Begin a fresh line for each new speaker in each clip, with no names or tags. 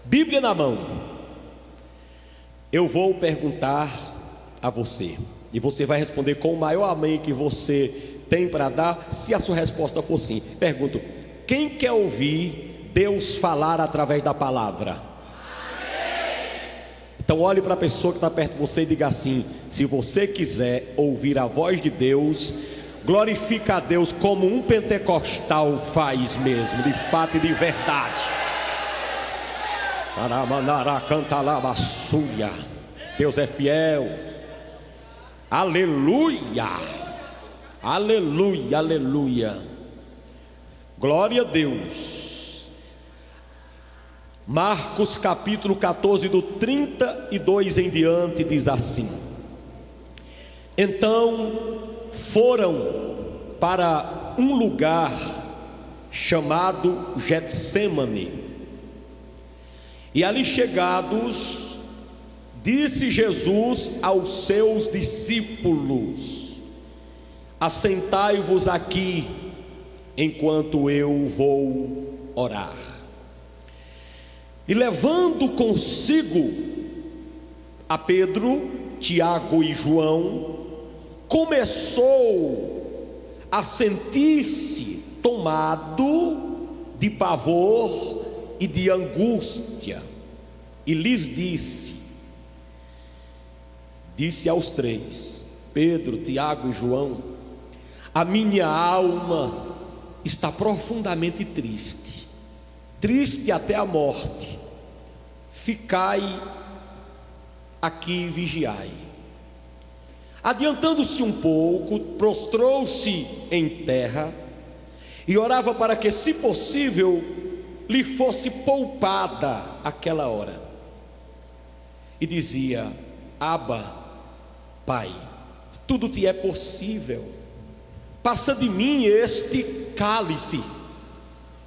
Bíblia na mão, eu vou perguntar a você, e você vai responder com o maior amém que você tem para dar. Se a sua resposta for sim, pergunto: quem quer ouvir Deus falar através da palavra? Então olhe para a pessoa que está perto de você e diga assim: se você quiser ouvir a voz de Deus, glorifica a Deus como um pentecostal faz mesmo, de fato e de verdade. Deus é fiel. Aleluia, aleluia, aleluia. Glória a Deus. Marcos capítulo 14, do 32 em diante, diz assim: então foram para um lugar chamado Getsêmani, e ali chegados, disse Jesus aos seus discípulos: assentai-vos aqui, enquanto eu vou orar. E levando consigo a Pedro, Tiago e João, começou a sentir-se tomado de pavor e de angústia, e lhes disse aos três, Pedro, Tiago e João: a minha alma está profundamente triste, triste até a morte. Ficai aqui e vigiai. Adiantando-se um pouco, prostrou-se em terra e orava para que, se possível, lhe fosse poupada aquela hora. E dizia: Abba, Pai, tudo te é possível, passa de mim este cálice,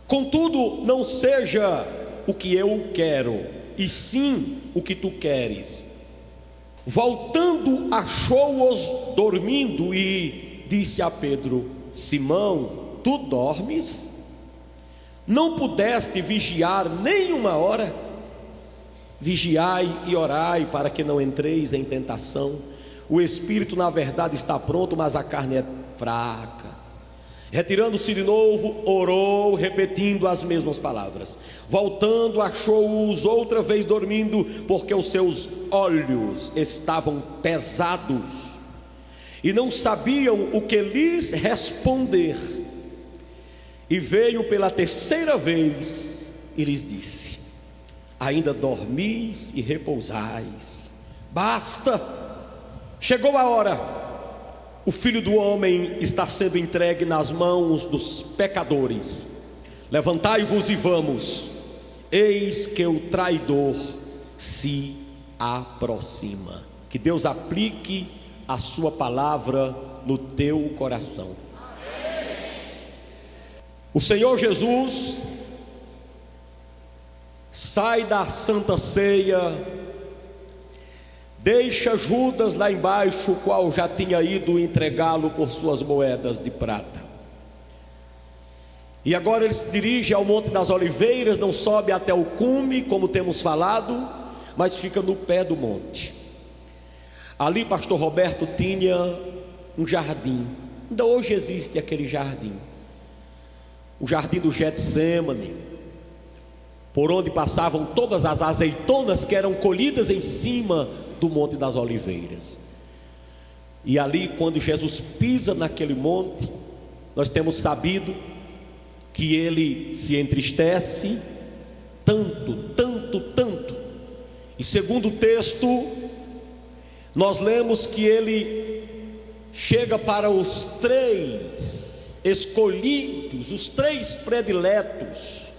contudo não seja o que eu quero, e sim o que tu queres. Voltando, achou-os dormindo e disse a Pedro: Simão, tu dormes? Não pudeste vigiar nem uma hora? Vigiai e orai para que não entreis em tentação. O espírito na verdade está pronto, mas a carne é fraca. Retirando-se de novo, orou, repetindo as mesmas palavras. Voltando, achou-os outra vez dormindo, porque os seus olhos estavam pesados e não sabiam o que lhes responder. E veio pela terceira vez e lhes disse: ainda dormis e repousais? Basta, chegou a hora. O Filho do Homem está sendo entregue nas mãos dos pecadores. Levantai-vos e vamos, eis que o traidor se aproxima. Que Deus aplique a sua palavra no teu coração. O Senhor Jesus sai da Santa Ceia, deixa Judas lá embaixo, o qual já tinha ido entregá-lo por suas moedas de prata. E agora ele se dirige ao Monte das Oliveiras, não sobe até o cume, como temos falado, mas fica no pé do monte. Ali pastor Roberto tinha um jardim, ainda hoje existe aquele jardim, o jardim do Getsêmani, por onde passavam todas as azeitonas que eram colhidas em cima do Monte das Oliveiras. E ali, quando Jesus pisa naquele monte, nós temos sabido que ele se entristece tanto, e segundo o texto, nós lemos que ele chega para os três escolhidos, os três prediletos,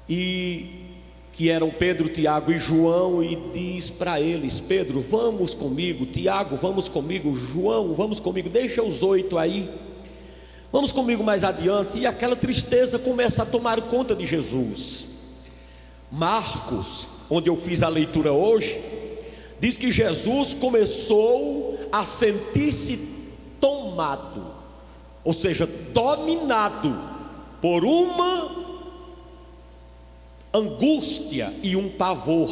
e que eram Pedro, Tiago e João, e diz para eles: Pedro, vamos comigo, Tiago, vamos comigo, João, vamos comigo, deixa os 8 aí, vamos comigo mais adiante. E aquela tristeza começa a tomar conta de Jesus. Marcos, onde eu fiz a leitura hoje, diz que Jesus começou a sentir-se tomado, ou seja, dominado por uma angústia e um pavor.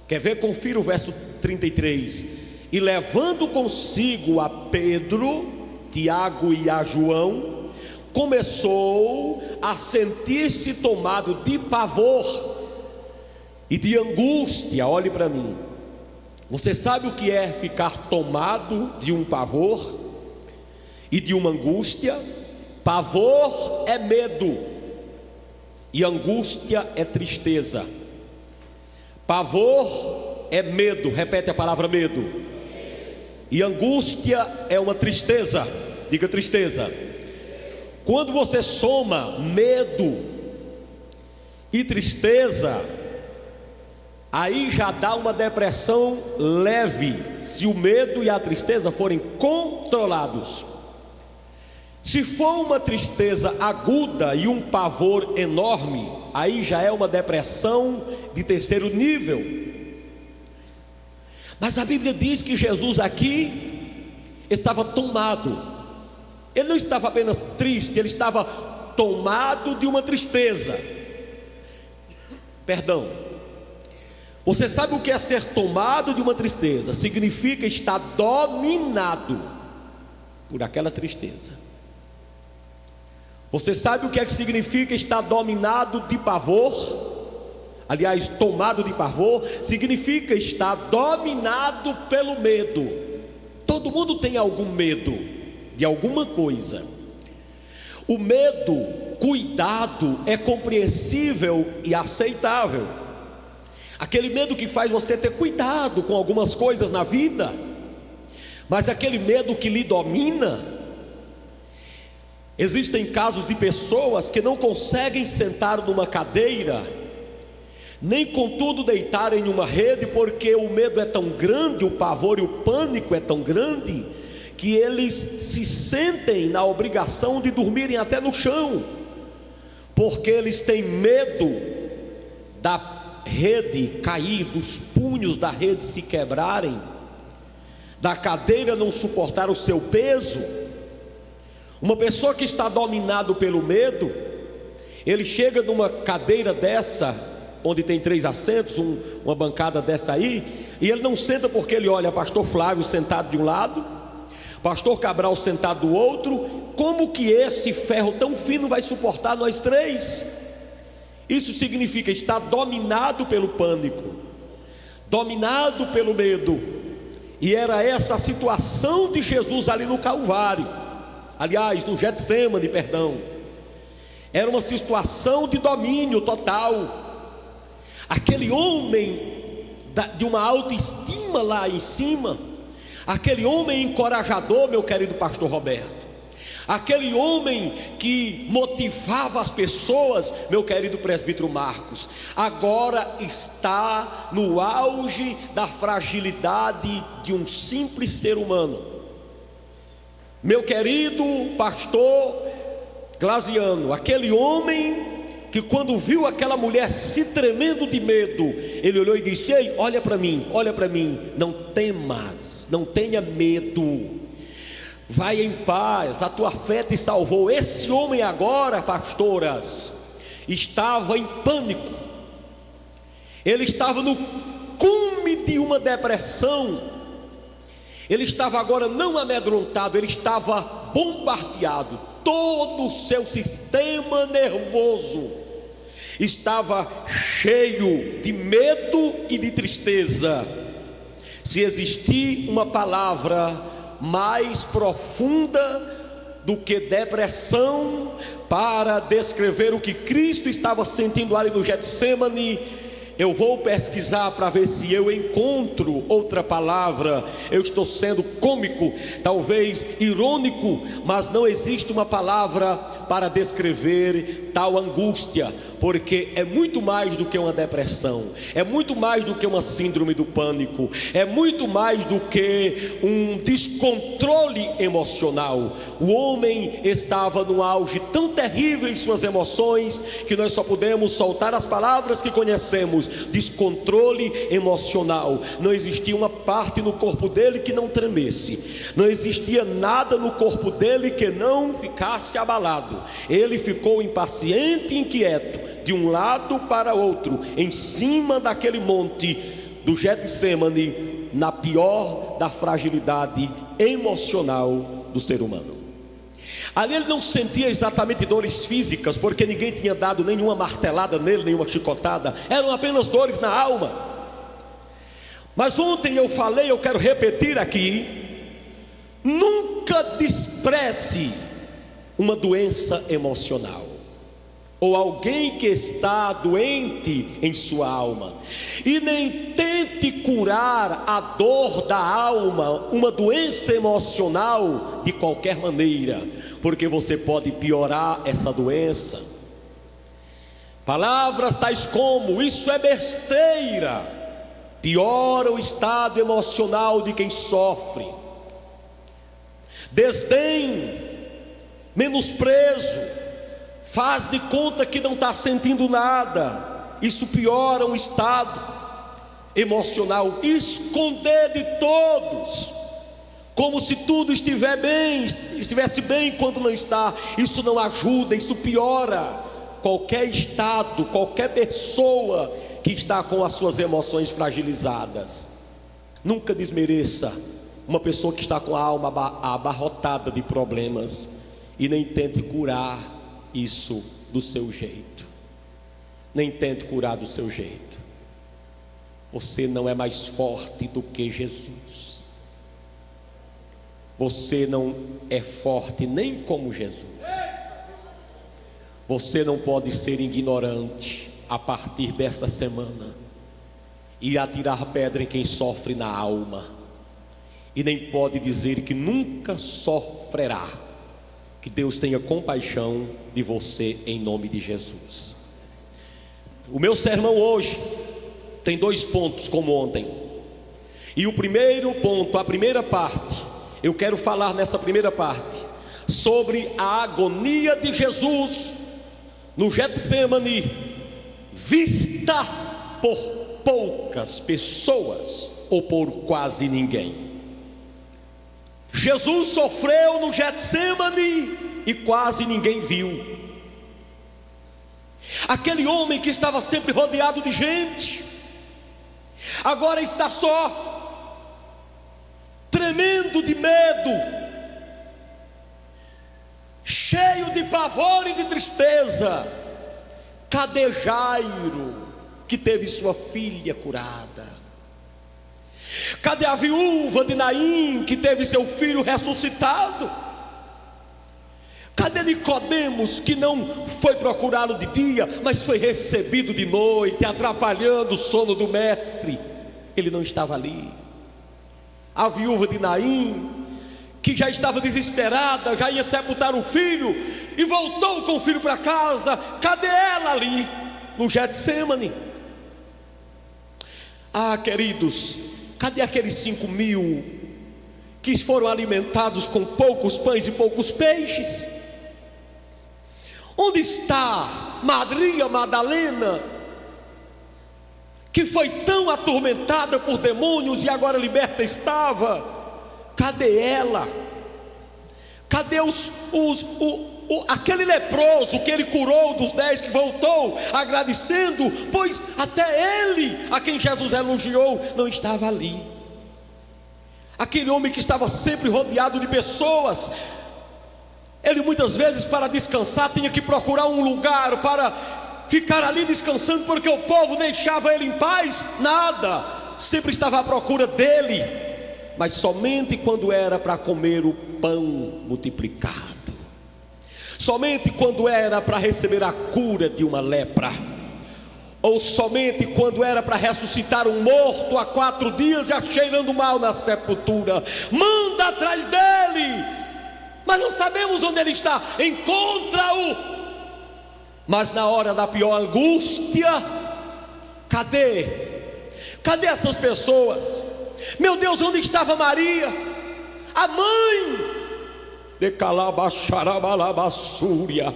Quer ver? Confira o verso 33. E levando consigo a Pedro, Tiago e a João, começou a sentir-se tomado de pavor e de angústia. Olhe para mim. Você sabe o que é ficar tomado de um pavor e de uma angústia? Pavor é medo e angústia é tristeza. Pavor é medo, repete a palavra medo. E angústia é uma tristeza, diga tristeza. Quando você soma medo e tristeza, aí já dá uma depressão leve, se o medo e a tristeza forem controlados. Se for uma tristeza aguda e um pavor enorme, aí já é uma depressão de terceiro nível. Mas a Bíblia diz que Jesus aqui estava tomado. Ele não estava apenas triste, ele estava tomado de uma tristeza. Perdão. Você sabe o que é ser tomado de uma tristeza? Significa estar dominado por aquela tristeza. Você sabe o que é que significa estar dominado de pavor? Aliás, tomado de pavor significa estar dominado pelo medo. Todo mundo tem algum medo de alguma coisa. O medo, cuidado, é compreensível e aceitável. Aquele medo que faz você ter cuidado com algumas coisas na vida. Mas aquele medo que lhe domina. Existem casos de pessoas que não conseguem sentar numa cadeira, nem contudo deitar em uma rede, porque o medo é tão grande, o pavor e o pânico é tão grande, que eles se sentem na obrigação de dormirem até no chão, porque eles têm medo da rede cair, dos punhos da rede se quebrarem, da cadeira não suportar o seu peso. Uma pessoa que está dominado pelo medo, ele chega numa cadeira dessa, onde tem 3 assentos, uma bancada dessa aí, e ele não senta porque ele olha pastor Flávio sentado de um lado, pastor Cabral sentado do outro. Como que esse ferro tão fino vai suportar nós 3? Isso significa estar dominado pelo pânico, dominado pelo medo. E era essa a situação de Jesus ali no Calvário, aliás, no Getsêmani, perdão. Era uma situação de domínio total. Aquele homem de uma autoestima lá em cima, aquele homem encorajador, meu querido pastor Roberto, aquele homem que motivava as pessoas, meu querido presbítero Marcos, agora está no auge da fragilidade de um simples ser humano. Meu querido pastor Glaziano, aquele homem que quando viu aquela mulher se tremendo de medo, ele olhou e disse: ei, olha para mim, não temas, não tenha medo, vai em paz, a tua fé te salvou. Esse homem agora, pastoras, estava em pânico, ele estava no cume de uma depressão, ele estava agora não amedrontado, ele estava bombardeado, todo o seu sistema nervoso estava cheio de medo e de tristeza. Se existir uma palavra mais profunda do que depressão para descrever o que Cristo estava sentindo ali no Getsêmani, eu vou pesquisar para ver se eu encontro outra palavra. Eu estou sendo cômico, talvez irônico, mas não existe uma palavra para descrever tal angústia, porque é muito mais do que uma depressão, é muito mais do que uma síndrome do pânico, é muito mais do que um descontrole emocional. O homem estava no auge tão terrível em suas emoções, que nós só podemos soltar as palavras que conhecemos: descontrole emocional. Não existia uma parte no corpo dele que não tremesse, não existia nada no corpo dele que não ficasse abalado. Ele ficou impaciente e inquieto, de um lado para outro, em cima daquele monte do Getsemane, na pior da fragilidade emocional do ser humano. Ali ele não sentia exatamente dores físicas, porque ninguém tinha dado nenhuma martelada nele, nenhuma chicotada, eram apenas dores na alma. Mas ontem eu falei, eu quero repetir aqui: nunca despreze uma doença emocional, ou alguém que está doente em sua alma, e nem tente curar a dor da alma, uma doença emocional, de qualquer maneira, porque você pode piorar essa doença. Palavras tais como: isso é besteira, piora o estado emocional de quem sofre. Desdém, menosprezo, faz de conta que não está sentindo nada, isso piora o estado emocional. Esconder de todos, como se tudo estivesse bem quando não está, isso não ajuda, isso piora qualquer estado, qualquer pessoa que está com as suas emoções fragilizadas. Nunca desmereça uma pessoa que está com a alma abarrotada de problemas, e nem tente curar isso do seu jeito. Nem tente curar do seu jeito. Você não é mais forte do que Jesus. Você não é forte nem como Jesus. Você não pode ser ignorante a partir desta semana e atirar pedra em quem sofre na alma, e nem pode dizer que nunca sofrerá. Que Deus tenha compaixão de você em nome de Jesus. O meu sermão hoje tem 2 pontos, como ontem. E o primeiro ponto, a primeira parte, eu quero falar nessa primeira parte sobre a agonia de Jesus no Getsemane, vista por poucas pessoas ou por quase ninguém. Jesus sofreu no Getsemane e quase ninguém viu. Aquele homem que estava sempre rodeado de gente, agora está só, tremendo de medo, cheio de pavor e de tristeza. Cadê Jairo, que teve sua filha curada? Cadê a viúva de Naim, que teve seu filho ressuscitado? Cadê Nicodemos, que não foi procurá-lo de dia, mas foi recebido de noite, atrapalhando o sono do mestre? Ele não estava ali. A viúva de Naim, que já estava desesperada, já ia sepultar o filho, e voltou com o filho para casa, cadê ela ali no Getsemane? Ah, queridos, cadê aqueles 5.000 que foram alimentados com poucos pães e poucos peixes? Onde está Maria Madalena, que foi tão atormentada por demônios e agora liberta estava? Cadê ela? Cadê aquele leproso que ele curou dos 10, que voltou agradecendo, pois até ele, a quem Jesus elogiou, não estava ali. Aquele homem que estava sempre rodeado de pessoas, ele muitas vezes, para descansar, tinha que procurar um lugar para ficar ali descansando, porque o povo deixava ele em paz? Nada, sempre estava à procura dele, mas somente quando era para comer o pão multiplicado, somente quando era para receber a cura de uma lepra, ou somente quando era para ressuscitar um morto há 4 dias, já cheirando mal na sepultura. Manda atrás dele, mas não sabemos onde ele está. Encontra-o, mas na hora da pior angústia, cadê essas pessoas? Meu Deus, onde estava Maria, a mãe de Calabacharabalabassúria?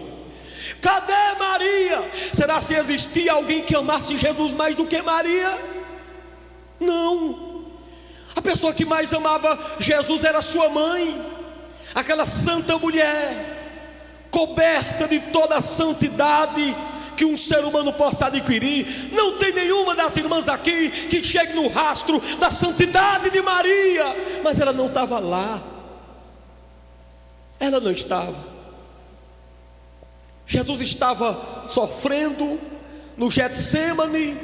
Cadê Maria? Será se existia alguém que amasse Jesus mais do que Maria? Não. A pessoa que mais amava Jesus era sua mãe, aquela santa mulher, coberta de toda a santidade, que um ser humano possa adquirir. Não tem nenhuma das irmãs aqui que chegue no rastro da santidade de Maria, mas ela não estava lá. Ela não estava. Jesus estava sofrendo no Getsêmani,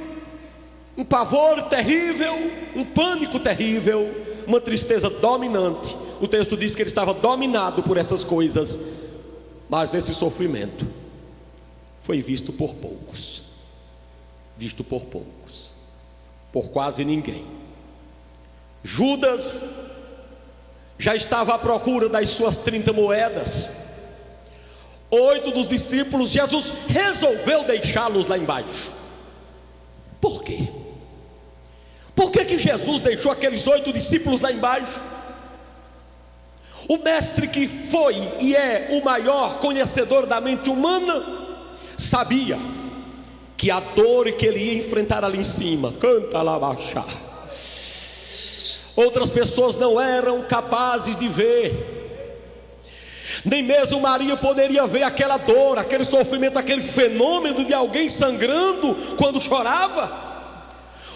um pavor terrível, um pânico terrível, uma tristeza dominante. O texto diz que ele estava dominado por essas coisas, mas esse sofrimento foi visto por poucos, por quase ninguém. Judas já estava à procura das suas 30 moedas. 8 dos discípulos, Jesus resolveu deixá-los lá embaixo. Por quê? Por que Jesus deixou aqueles 8 discípulos lá embaixo? O mestre, que foi e é o maior conhecedor da mente humana, sabia que a dor que ele ia enfrentar ali em cima, canta lá baixar, outras pessoas não eram capazes de ver. Nem mesmo Maria poderia ver aquela dor, aquele sofrimento, aquele fenômeno de alguém sangrando quando chorava.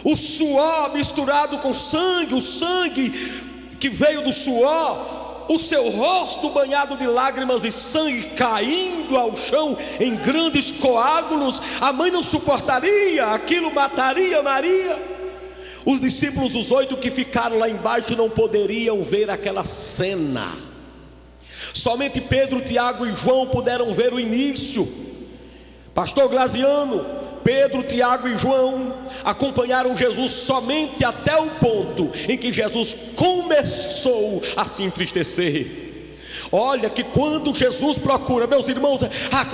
O suor misturado com sangue, o sangue que veio do suor, o seu rosto banhado de lágrimas e sangue caindo ao chão em grandes coágulos. A mãe não suportaria, aquilo mataria Maria. Os discípulos, os 8 que ficaram lá embaixo, não poderiam ver aquela cena. Somente Pedro, Tiago e João puderam ver o início. Pastor Glaziano, Pedro, Tiago e João acompanharam Jesus somente até o ponto em que Jesus começou a se entristecer. Olha que quando Jesus procura, meus irmãos,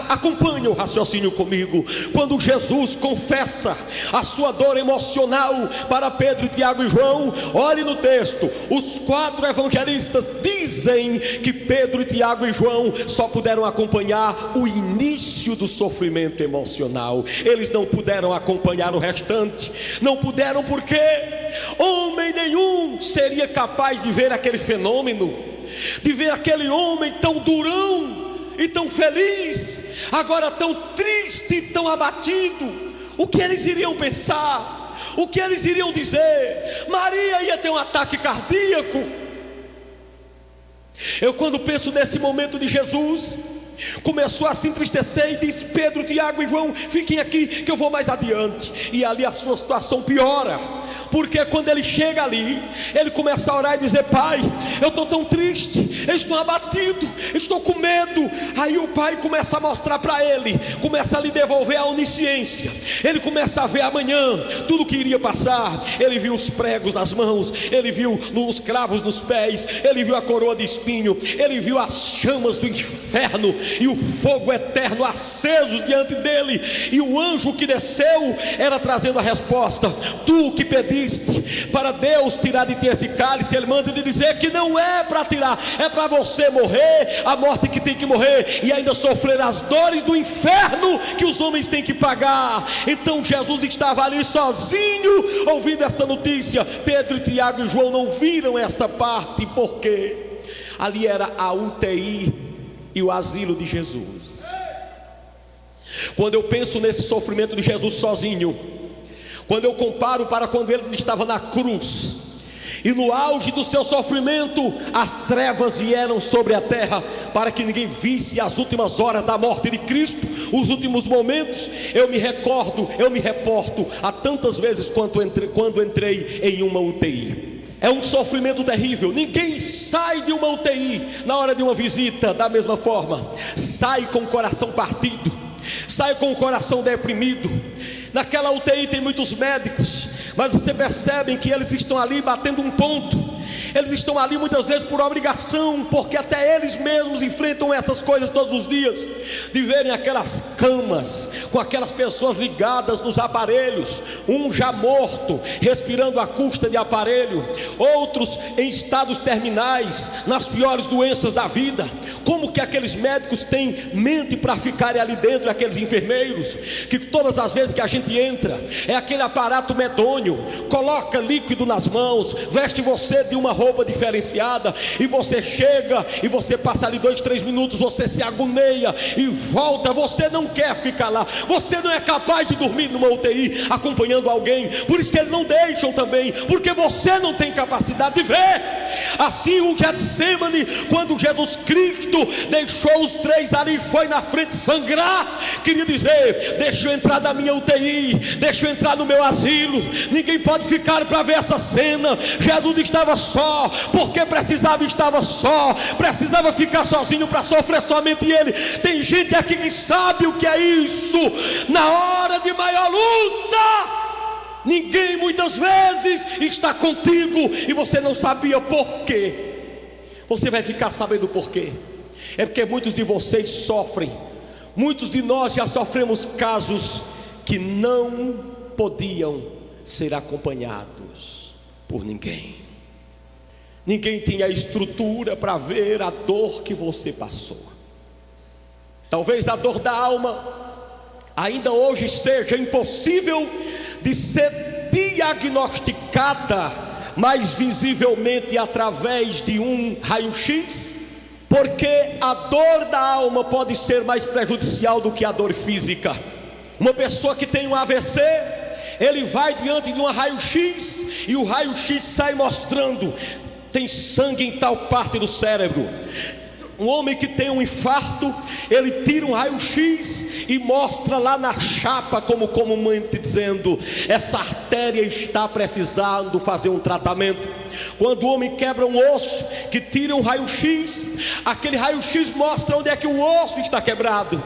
acompanhem o raciocínio comigo. Quando Jesus confessa a sua dor emocional para Pedro, Tiago e João, olhe no texto, os 4 evangelistas dizem que Pedro, Tiago e João só puderam acompanhar o início do sofrimento emocional. Eles não puderam acompanhar o restante. Não puderam porque homem nenhum seria capaz de ver aquele fenômeno, de ver aquele homem tão durão e tão feliz, agora tão triste e tão abatido. O que eles iriam pensar? O que eles iriam dizer? Maria ia ter um ataque cardíaco. Eu, quando penso nesse momento de Jesus, começou a se entristecer e disse: Pedro, Tiago e João, fiquem aqui que eu vou mais adiante. E ali a sua situação piora, porque quando ele chega ali, ele começa a orar e dizer: Pai, eu estou tão triste, eu estou abatido, eu estou com medo. Aí o pai começa a mostrar para ele, começa a lhe devolver a onisciência. Ele começa a ver amanhã tudo o que iria passar. Ele viu os pregos nas mãos, ele viu os cravos nos pés, ele viu a coroa de espinho, ele viu as chamas do inferno e o fogo eterno acesos diante dele. E o anjo que desceu era trazendo a resposta: tu que pediste para Deus tirar de ti esse cálice, ele manda lhe dizer que não é para tirar, é para você morrer a morte que tem que morrer e ainda sofrer as dores do inferno que os homens têm que pagar. Então Jesus estava ali sozinho ouvindo essa notícia. Pedro, Tiago e João não viram esta parte, porque ali era a UTI e o asilo de Jesus. Quando eu penso nesse sofrimento de Jesus sozinho, quando eu comparo para quando ele estava na cruz, e no auge do seu sofrimento, as trevas vieram sobre a terra para que ninguém visse as últimas horas da morte de Cristo, os últimos momentos, eu me reporto a tantas vezes quando entrei em uma UTI. É um sofrimento terrível. Ninguém sai de uma UTI na hora de uma visita da mesma forma. Sai com o coração partido, sai com o coração deprimido. Naquela UTI tem muitos médicos, mas você percebe que eles estão ali batendo um ponto. Eles estão ali muitas vezes por obrigação, porque até eles mesmos enfrentam essas coisas todos os dias, de verem aquelas camas com aquelas pessoas ligadas nos aparelhos, um já morto, respirando à custa de aparelho, outros em estados terminais, nas piores doenças da vida. Como que aqueles médicos têm mente para ficarem ali dentro, aqueles enfermeiros, que todas as vezes que a gente entra, é aquele aparato medonho, coloca líquido nas mãos, veste você de uma roupa roupa diferenciada, e você chega e você passa ali 2, 3 minutos, você se agonia e volta. Você não quer ficar lá, você não é capaz de dormir numa UTI acompanhando alguém. Por isso que eles não deixam também, porque você não tem capacidade de ver. Assim o Getsemane, quando Jesus Cristo deixou os 3 ali, foi na frente sangrar, queria dizer: deixa eu entrar na minha UTI, deixa eu entrar no meu asilo. Ninguém pode ficar para ver essa cena. Jesus estava só, porque precisava ficar sozinho para sofrer somente ele. Tem gente aqui que sabe o que é isso. Na hora de maior luta, ninguém muitas vezes está contigo e você não sabia por quê. Você vai ficar sabendo por quê. É porque muitos de vocês sofrem, muitos de nós já sofremos casos que não podiam ser acompanhados por ninguém. Ninguém tinha estrutura para ver a dor que você passou. Talvez a dor da alma ainda hoje seja impossível de ser diagnosticada mais visivelmente através de um raio-x, porque a dor da alma pode ser mais prejudicial do que a dor física. Uma pessoa que tem um AVC, ele vai diante de um raio-x e o raio-x sai mostrando: tem sangue em tal parte do cérebro. Um homem que tem um infarto, ele tira um raio-x e mostra lá na chapa, como comumente dizendo: essa artéria está precisando fazer um tratamento. Quando o homem quebra um osso, que tira um raio-x, aquele raio-x mostra onde é que o osso está quebrado.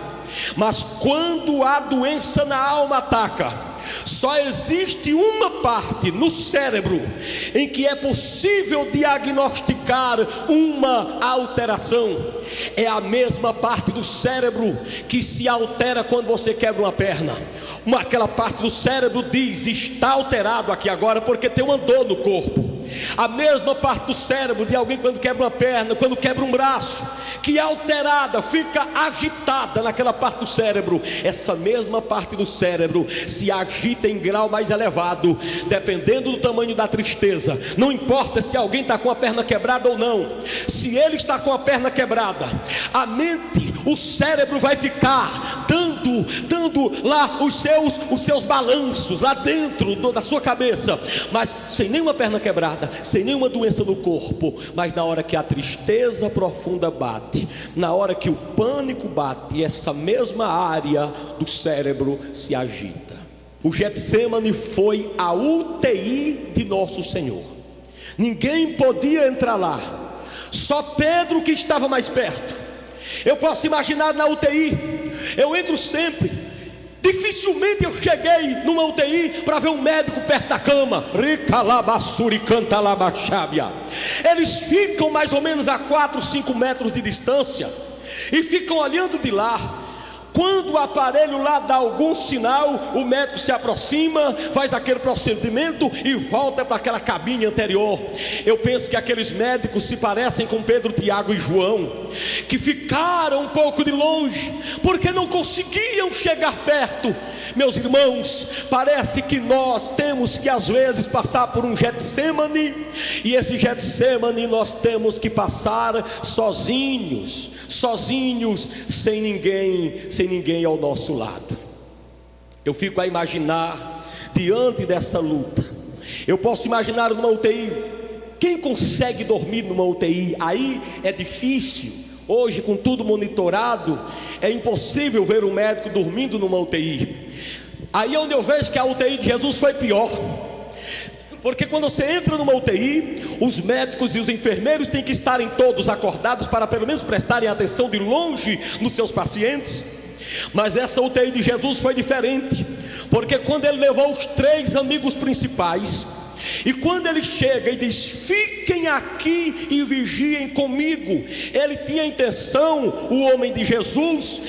Mas quando a doença na alma ataca, só existe uma parte no cérebro em que é possível diagnosticar uma alteração. É a mesma parte do cérebro que se altera quando você quebra uma perna. Aquela parte do cérebro diz: está alterado aqui agora, porque tem uma dor no corpo. A mesma parte do cérebro de alguém quando quebra uma perna, quando quebra um braço, que é alterada, fica agitada naquela parte do cérebro. Essa mesma parte do cérebro se agita em grau mais elevado, dependendo do tamanho da tristeza. Não importa se alguém está com a perna quebrada ou não. Se ele está com a perna quebrada, a mente, o cérebro vai ficar dando lá os seus balanços lá dentro da sua cabeça, mas sem nenhuma perna quebrada, sem nenhuma doença no corpo. Mas na hora que a tristeza profunda bate, na hora que o pânico bate, essa mesma área do cérebro se agita. O Getsemane foi a UTI de nosso Senhor. Ninguém podia entrar lá, só Pedro que estava mais perto. Eu posso imaginar na UTI, eu entro sempre. Dificilmente eu cheguei numa UTI para ver um médico perto da cama. Eles ficam mais ou menos a 4, 5 metros de distância e ficam olhando de lá. Quando o aparelho lá dá algum sinal, o médico se aproxima, faz aquele procedimento e volta para aquela cabine anterior. Eu penso que aqueles médicos se parecem com Pedro, Tiago e João, que ficaram um pouco de longe, porque não conseguiam chegar perto. Meus irmãos, parece que nós temos que às vezes passar por um Getsemane, e esse Getsemane nós temos que passar sozinhos, sem ninguém ao nosso lado. Eu fico a imaginar diante dessa luta. Eu posso imaginar numa UTI. Quem consegue dormir numa UTI? Aí é difícil. Hoje, com tudo monitorado, é impossível ver um médico dormindo numa UTI. Aí é onde eu vejo que a UTI de Jesus foi pior. Porque quando você entra numa UTI, os médicos e os enfermeiros têm que estarem todos acordados para pelo menos prestarem atenção de longe nos seus pacientes. Mas essa UTI de Jesus foi diferente, porque quando ele levou os 3 amigos principais, e quando ele chega e diz: fiquem aqui e vigiem comigo, ele tinha a intenção, o homem de Jesus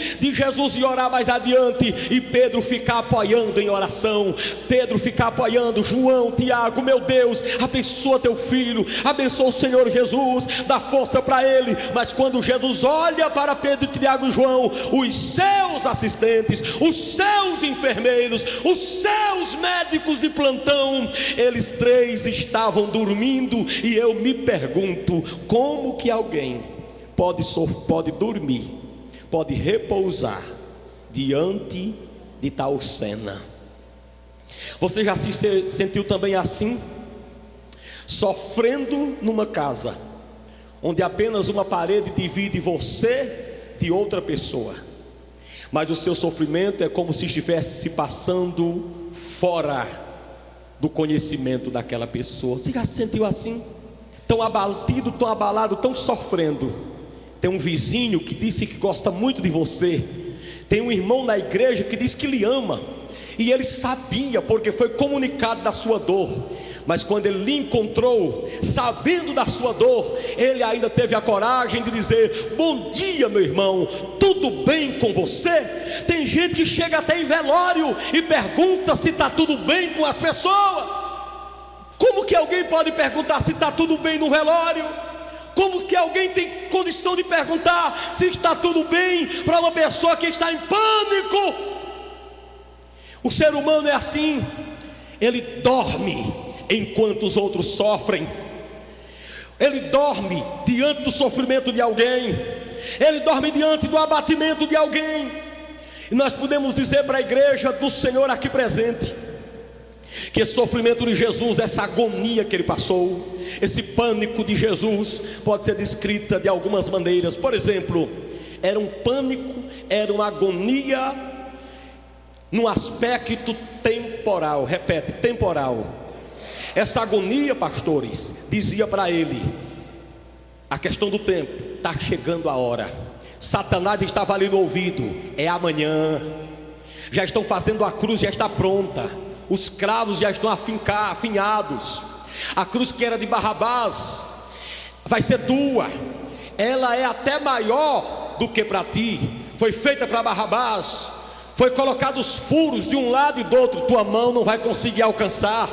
ir orar mais adiante, e Pedro ficar apoiando em oração. Pedro ficar apoiando: João, Tiago, meu Deus, abençoa teu filho, abençoa o Senhor Jesus, dá força para ele. Mas quando Jesus olha para Pedro, Tiago e João, os seus assistentes, os seus enfermeiros, os seus médicos de plantão, eles tremem três estavam dormindo, e eu me pergunto: como que alguém pode dormir, pode repousar diante de tal cena? Você já se sentiu também assim? Sofrendo numa casa onde apenas uma parede divide você de outra pessoa, mas o seu sofrimento é como se estivesse se passando fora do conhecimento daquela pessoa. Você já se sentiu assim? Tão abatido, tão abalado, tão sofrendo. Tem um vizinho que disse que gosta muito de você. Tem um irmão na igreja que diz que lhe ama, e ele sabia porque foi comunicado da sua dor. Mas quando ele lhe encontrou, sabendo da sua dor, ele ainda teve a coragem de dizer: bom dia, meu irmão, tudo bem com você? Tem gente que chega até em velório e pergunta se está tudo bem com as pessoas. Como que alguém pode perguntar se está tudo bem no velório? Como que alguém tem condição de perguntar se está tudo bem para uma pessoa que está em pânico? O ser humano é assim, ele dorme enquanto os outros sofrem, ele dorme diante do sofrimento de alguém, ele dorme diante do abatimento de alguém. E nós podemos dizer para a igreja do Senhor aqui presente, que esse sofrimento de Jesus, essa agonia que ele passou, esse pânico de Jesus, pode ser descrita de algumas maneiras. Por exemplo, era um pânico, era uma agonia no aspecto temporal. Repete, temporal. Essa agonia, pastores, dizia para ele a questão do tempo: está chegando a hora. Satanás estava ali no ouvido: é amanhã. Já estão fazendo a cruz, já está pronta. Os cravos já estão afinhados. A cruz que era de Barrabás vai ser tua. Ela é até maior do que para ti. Foi feita para Barrabás. Foi colocado os furos de um lado e do outro. Tua mão não vai conseguir alcançar.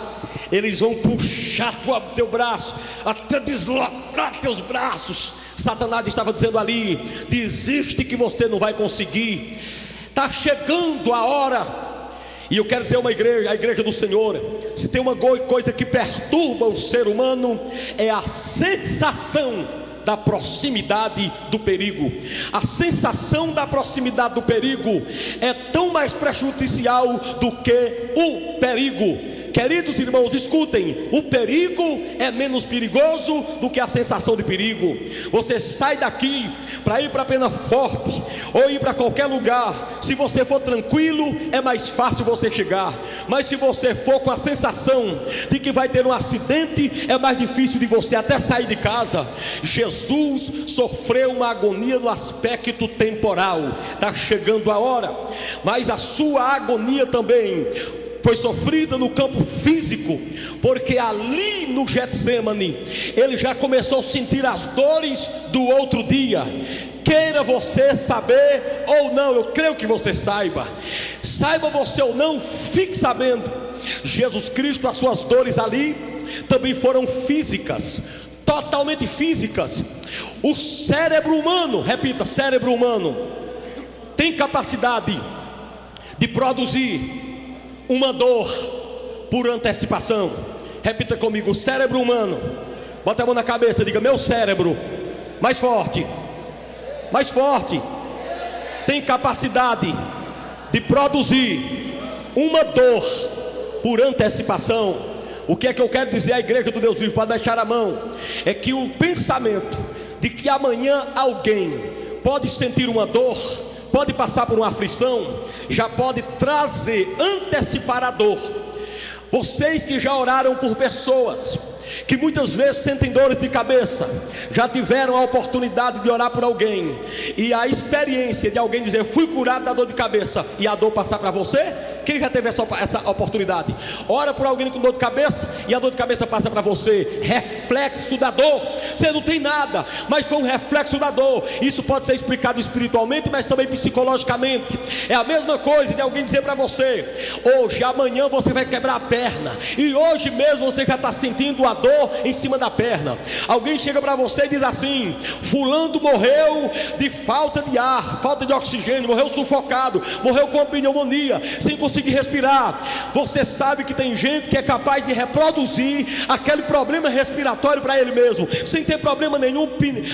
Eles vão puxar teu braço até deslocar teus braços. Satanás estava dizendo ali: desiste que você não vai conseguir. Está chegando a hora. E eu quero dizer uma igreja, a igreja do Senhor, se tem uma coisa que perturba o ser humano, é a sensação da proximidade do perigo. A sensação da proximidade do perigo é tão mais prejudicial do que o perigo. Queridos irmãos, escutem: o perigo é menos perigoso do que a sensação de perigo. Você sai daqui para ir para Pena Forte ou ir para qualquer lugar, se você for tranquilo, é mais fácil você chegar. Mas se você for com a sensação de que vai ter um acidente, é mais difícil de você até sair de casa. Jesus sofreu uma agonia no aspecto temporal. Está chegando a hora. Mas a sua agonia também foi sofrida no campo físico, porque ali no Getsemane ele já começou a sentir as dores do outro dia. Queira você saber ou não, eu creio que você saiba você ou não, fique sabendo, Jesus Cristo, as suas dores ali também foram físicas, totalmente físicas. O cérebro humano, repita, cérebro humano tem capacidade de produzir uma dor por antecipação. Repita comigo: o cérebro humano. Bota a mão na cabeça, diga: meu cérebro. Mais forte, mais forte. Tem capacidade de produzir uma dor por antecipação. O que é que eu quero dizer à igreja do Deus vivo? Pode deixar a mão. É que o pensamento de que amanhã alguém pode sentir uma dor, pode passar por uma aflição, já pode trazer, antecipar a dor. Vocês que já oraram por pessoas que muitas vezes sentem dores de cabeça, já tiveram a oportunidade de orar por alguém, e a experiência de alguém dizer: fui curado da dor de cabeça, e a dor passar para você? Quem já teve essa oportunidade? Ora por alguém com dor de cabeça e a dor de cabeça passa para você. Reflexo da dor. você não tem nada, mas foi um reflexo da dor. Isso pode ser explicado espiritualmente, mas também psicologicamente. É a mesma coisa de alguém dizer para você: hoje, amanhã você vai quebrar a perna, e hoje mesmo você já está sentindo a dor em cima da perna. Alguém chega para você e diz assim: fulano morreu de falta de ar, falta de oxigênio, morreu sufocado, morreu com pneumonia, sem conseguir respirar. Você sabe que tem gente que é capaz de reproduzir aquele problema respiratório para ele mesmo, sem ter problema nenhum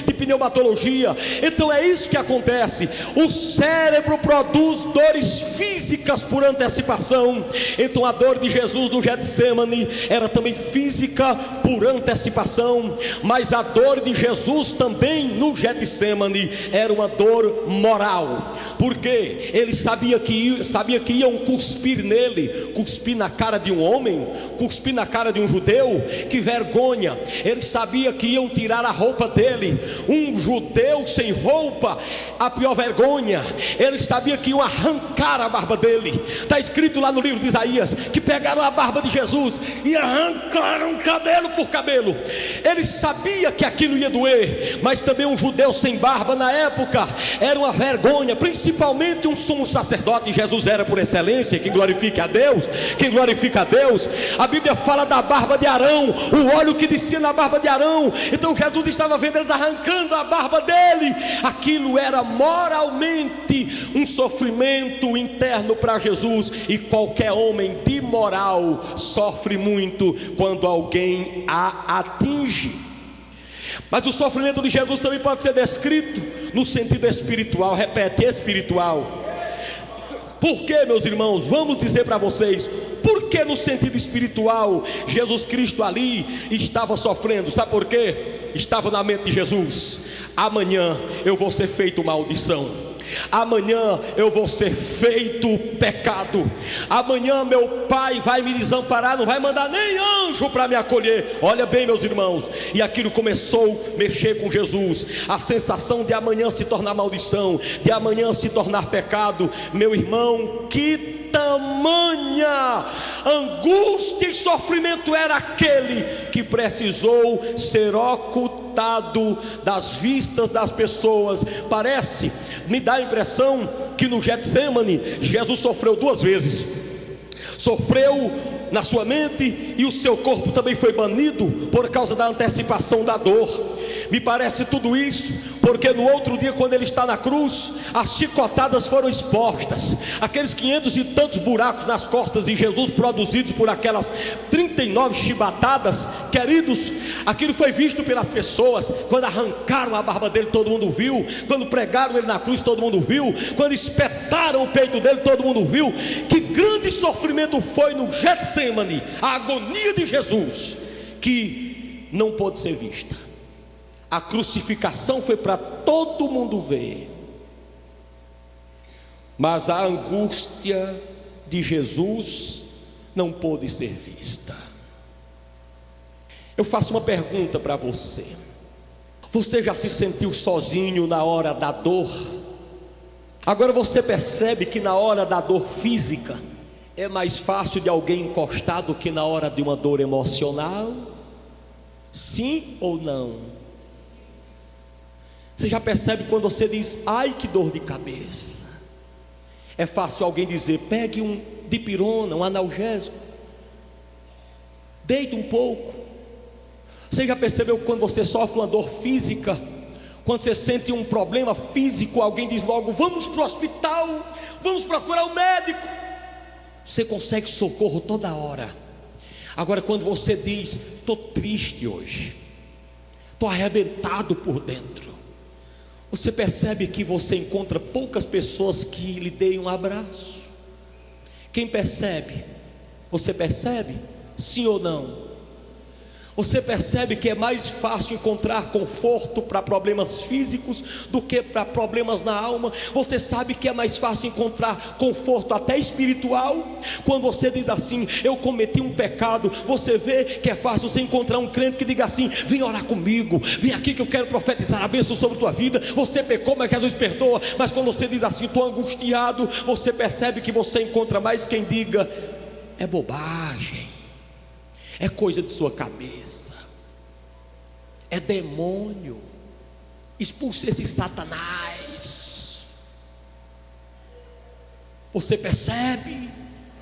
de pneumatologia. Então é isso que acontece. O cérebro produz dores físicas por antecipação. Então a dor de Jesus no Getsemane era também física por antecipação, mas a dor de Jesus também no Getsemane era uma dor moral, porque ele sabia que iam cuspir nele, cuspir na cara de um homem, cuspir na cara de um judeu. Que vergonha! Ele sabia que iam tirar a roupa dele, um judeu sem roupa, a pior vergonha. Ele sabia que iam arrancar a barba dele. Está escrito lá no livro de Isaías que pegaram a barba de Jesus e arrancaram cabelo por cabelo. Ele sabia que aquilo ia doer, mas também um judeu sem barba na época era uma vergonha, principalmente um sumo sacerdote. Jesus era por excelência. Quem glorifica a Deus, quem glorifica a Deus. A Bíblia fala da barba de Arão, o óleo que descia na barba de Arão. Então Jesus estava vendo eles arrancando a barba dele. Aquilo era moralmente um sofrimento interno para Jesus, e qualquer homem de moral sofre muito quando alguém a atinge. Mas o sofrimento de Jesus também pode ser descrito no sentido espiritual. Repete: espiritual. Por que, meus irmãos? Vamos dizer para vocês por que no sentido espiritual Jesus Cristo ali estava sofrendo. Sabe por quê? Estava na mente de Jesus: amanhã eu vou ser feito maldição, amanhã eu vou ser feito pecado, amanhã meu pai vai me desamparar, não vai mandar nem anjo para me acolher. Olha bem, meus irmãos, e aquilo começou a mexer com Jesus, a sensação de amanhã se tornar maldição, de amanhã se tornar pecado. Meu irmão, que tamanha angústia e sofrimento era aquele que precisou ser ocultado das vistas das pessoas. Parece, me dá a impressão que no Getsemane Jesus sofreu duas vezes. Sofreu na sua mente, e o seu corpo também foi banido por causa da antecipação da dor. Me parece tudo isso porque no outro dia, quando ele está na cruz, as chicotadas foram expostas, aqueles 500 e tantos buracos nas costas de Jesus, produzidos por aquelas 39 chibatadas. Queridos, aquilo foi visto pelas pessoas. Quando arrancaram a barba dele, todo mundo viu. Quando pregaram ele na cruz, todo mundo viu. Quando espetaram o peito dele, todo mundo viu. Que grande sofrimento foi no Getsemane, a agonia de Jesus, que não pôde ser vista. A crucificação foi para todo mundo ver, mas a angústia de Jesus não pôde ser vista. Eu faço uma pergunta para você: você já se sentiu sozinho na hora da dor? Agora você percebe que na hora da dor física é mais fácil de alguém encostar do que na hora de uma dor emocional? Sim ou não? Você já percebe quando você diz: ai, que dor de cabeça? É fácil alguém dizer: pegue um dipirona, um analgésico, deite um pouco. Você já percebeu quando você sofre uma dor física, quando você sente um problema físico, alguém diz logo: vamos para o hospital, vamos procurar um médico. Você consegue socorro toda hora. Agora, quando você diz: estou triste hoje, estou arrebentado por dentro, você percebe que você encontra poucas pessoas que lhe deem um abraço. Quem percebe? Você percebe? Sim ou não? Você percebe que é mais fácil encontrar conforto para problemas físicos do que para problemas na alma? Você sabe que é mais fácil encontrar conforto até espiritual? Quando você diz assim: eu cometi um pecado, você vê que é fácil você encontrar um crente que diga assim: vem orar comigo, vem aqui que eu quero profetizar a bênção sobre a tua vida. Você pecou, mas Jesus perdoa. Mas quando você diz assim: estou angustiado, você percebe que você encontra mais quem diga: é bobagem, é coisa de sua cabeça, é demônio. Expulse esse Satanás. Você percebe?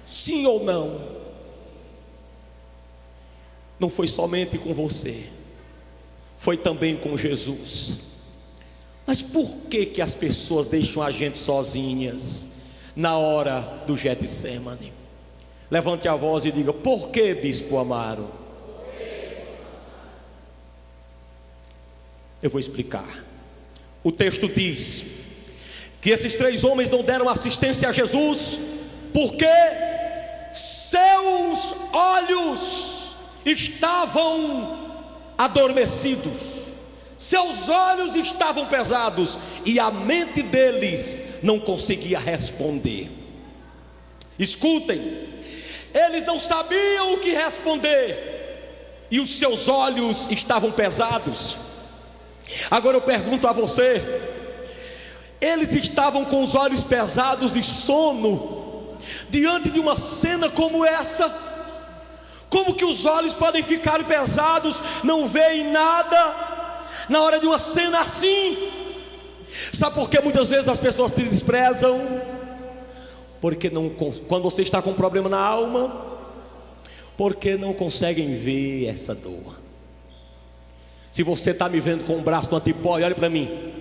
Sim ou não? Não foi somente com você, foi também com Jesus. Mas por que as pessoas deixam a gente sozinhas na hora do Getsemane? Levante a voz e diga: por que, bispo Amaro? Eu vou explicar. O texto diz que esses 3 homens não deram assistência a Jesus porque seus olhos estavam adormecidos, seus olhos estavam pesados e a mente deles não conseguia responder. Escutem, eles não sabiam o que responder e os seus olhos estavam pesados. Agora eu pergunto a você: eles estavam com os olhos pesados de sono diante de uma cena como essa? Como que os olhos podem ficar pesados, não veem nada na hora de uma cena assim? Sabe por que muitas vezes as pessoas te desprezam? Porque não, quando você está com um problema na alma, porque não conseguem ver essa dor. Se você está me vendo com o braço no antipode, olha para mim.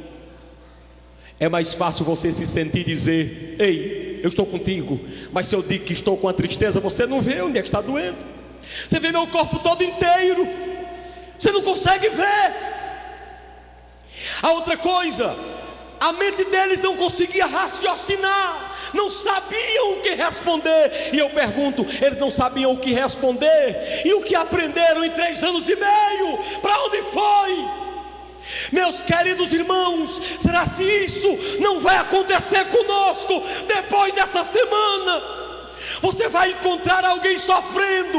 É mais fácil você se sentir e dizer: ei, eu estou contigo. Mas se eu digo que estou com a tristeza, você não vê onde é que está doendo. Você vê meu corpo todo inteiro, você não consegue ver. A outra coisa, a mente deles não conseguia raciocinar, não sabiam o que responder. E eu pergunto, eles não sabiam o que responder? E o que aprenderam em 3 anos e meio? Para onde foi? Meus queridos irmãos, será se isso não vai acontecer conosco depois dessa semana? Você vai encontrar alguém sofrendo,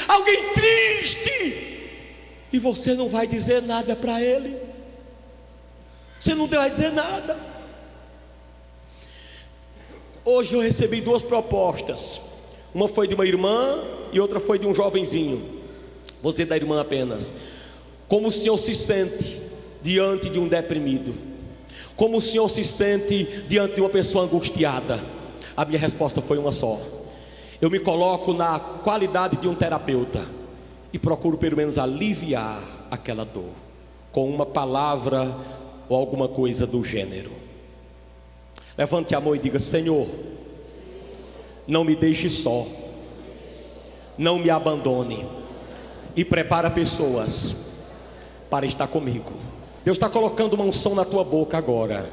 alguém triste, e você não vai dizer nada para ele. Você não vai dizer nada. Hoje eu recebi 2 propostas. Uma foi de uma irmã e outra foi de um jovenzinho. Vou dizer da irmã apenas. Como o senhor se sente diante de um deprimido? Como o senhor se sente diante de uma pessoa angustiada? A minha resposta foi uma só: eu me coloco na qualidade de um terapeuta e procuro pelo menos aliviar aquela dor com uma palavra ou alguma coisa do gênero. Levante a mão e diga: Senhor, não me deixe só, não me abandone, e prepara pessoas para estar comigo. Deus está colocando uma unção na tua boca agora.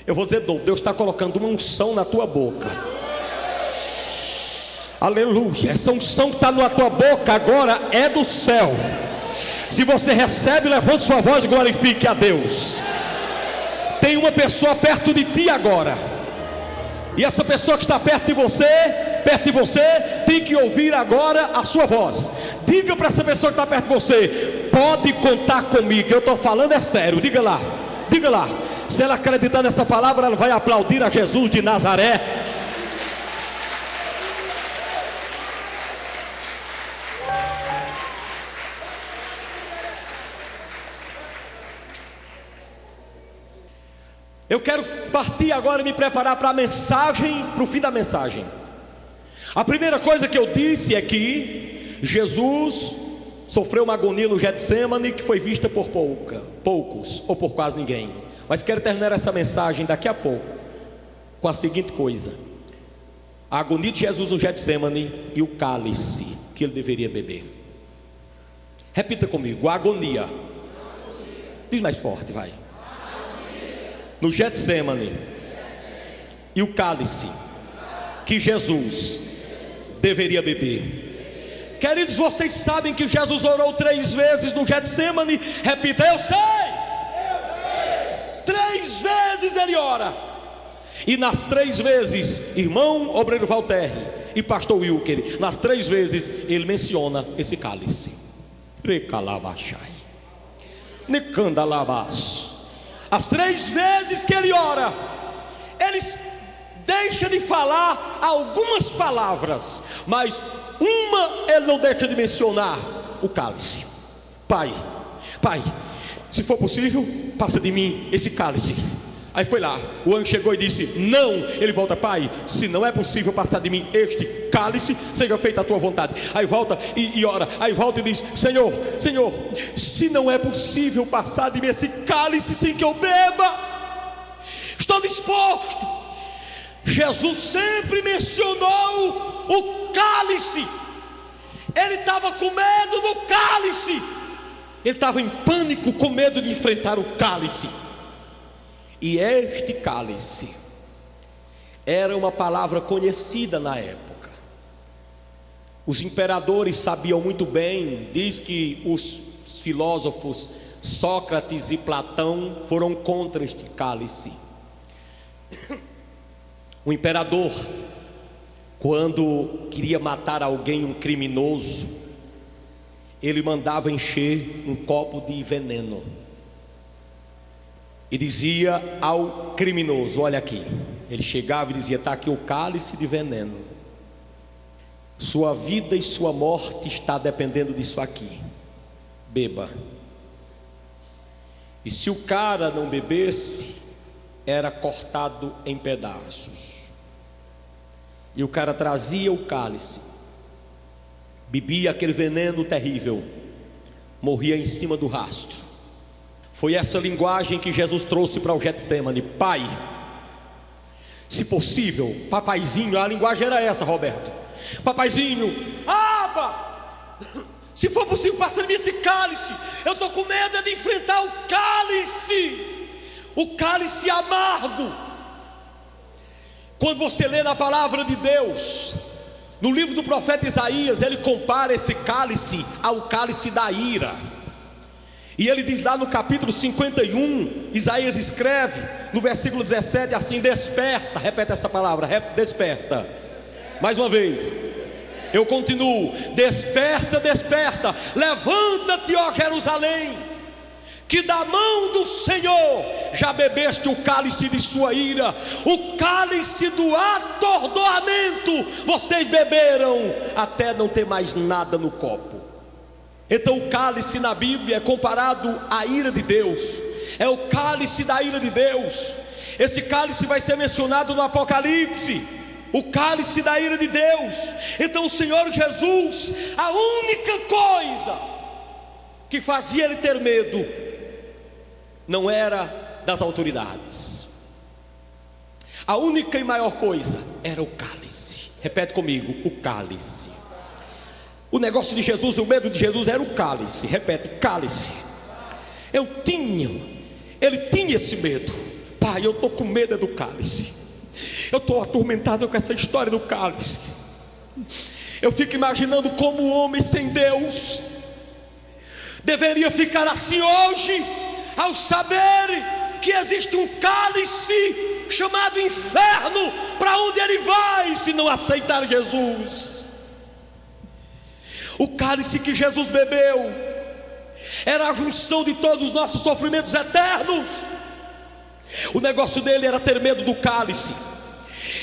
Eu vou dizer novo: Deus está colocando uma unção na tua boca. Aleluia. Essa unção que está na tua boca agora é do céu. Se você recebe, levante sua voz e glorifique a Deus. Tem uma pessoa perto de ti agora, e essa pessoa que está perto de você, tem que ouvir agora a sua voz. Diga para essa pessoa que está perto de você: pode contar comigo. Eu estou falando é sério. Diga lá, diga lá. Se ela acreditar nessa palavra, ela vai aplaudir a Jesus de Nazaré. Eu quero partir agora e me preparar para a mensagem, para o fim da mensagem. A primeira coisa que eu disse é que Jesus sofreu uma agonia no Getsemane que foi vista por poucos ou por quase ninguém. Mas quero terminar essa mensagem daqui a pouco com a seguinte coisa: a agonia de Jesus no Getsemane e o cálice que ele deveria beber. Repita comigo: a agonia. Diz mais forte, vai. No Getsemane e o cálice que Jesus deveria beber. Queridos, vocês sabem que Jesus orou 3 vezes no Getsemane. Repita: eu sei. 3 vezes ele ora. E nas 3 vezes, irmão obreiro Valterre e pastor Wilker, nas 3 vezes ele menciona esse cálice. Recalabachai, necandalabas. As 3 vezes que ele ora, ele deixa de falar algumas palavras, mas uma ele não deixa de mencionar: o cálice. Pai, se for possível, passa de mim esse cálice. Aí foi lá, o anjo chegou e disse: não. Ele volta: pai, se não é possível passar de mim este cálice, seja feita a tua vontade. Aí volta e ora. Aí volta e diz: Senhor, Senhor, se não é possível passar de mim esse cálice sem que eu beba, estou disposto. Jesus sempre mencionou o cálice. Ele estava com medo do cálice. Ele estava em pânico, com medo de enfrentar o cálice. E este cálice era uma palavra conhecida na época. Os imperadores sabiam muito bem. Diz que os filósofos Sócrates e Platão foram contra este cálice. O imperador, quando queria matar alguém, um criminoso, ele mandava encher um copo de veneno e dizia ao criminoso: olha aqui. Ele chegava e dizia: está aqui o cálice de veneno, sua vida e sua morte está dependendo disso aqui, beba. E se o cara não bebesse, era cortado em pedaços. E o cara trazia o cálice, bebia aquele veneno terrível, morria em cima do rastro. Foi essa linguagem que Jesus trouxe para o Getsemane: pai, se possível, papaizinho. A linguagem era essa, Roberto: papaizinho, Aba, se for possível, passa em mim esse cálice. Eu estou com medo de enfrentar o cálice amargo. Quando você lê na palavra de Deus, no livro do profeta Isaías, ele compara esse cálice ao cálice da ira. E ele diz lá no capítulo 51, Isaías escreve no versículo 17 assim: desperta, repete essa palavra, desperta. Mais uma vez, eu continuo: desperta, desperta, levanta-te, ó Jerusalém, que da mão do Senhor já bebeste o cálice de sua ira, o cálice do atordoamento vocês beberam até não ter mais nada no copo. Então o cálice na Bíblia é comparado à ira de Deus, é o cálice da ira de Deus. Esse cálice vai ser mencionado no Apocalipse, o cálice da ira de Deus. Então o Senhor Jesus, a única coisa que fazia ele ter medo não era das autoridades, a única e maior coisa era o cálice. Repete comigo: o cálice. O negócio de Jesus, o medo de Jesus era o cálice. Repete: cálice. Ele tinha esse medo. Pai, eu estou com medo do cálice. Eu estou atormentado com essa história do cálice. Eu fico imaginando como o homem sem Deus deveria ficar assim hoje, ao saber que existe um cálice chamado inferno, para onde ele vai se não aceitar Jesus. O cálice que Jesus bebeu era a junção de todos os nossos sofrimentos eternos. O negócio dele era ter medo do cálice.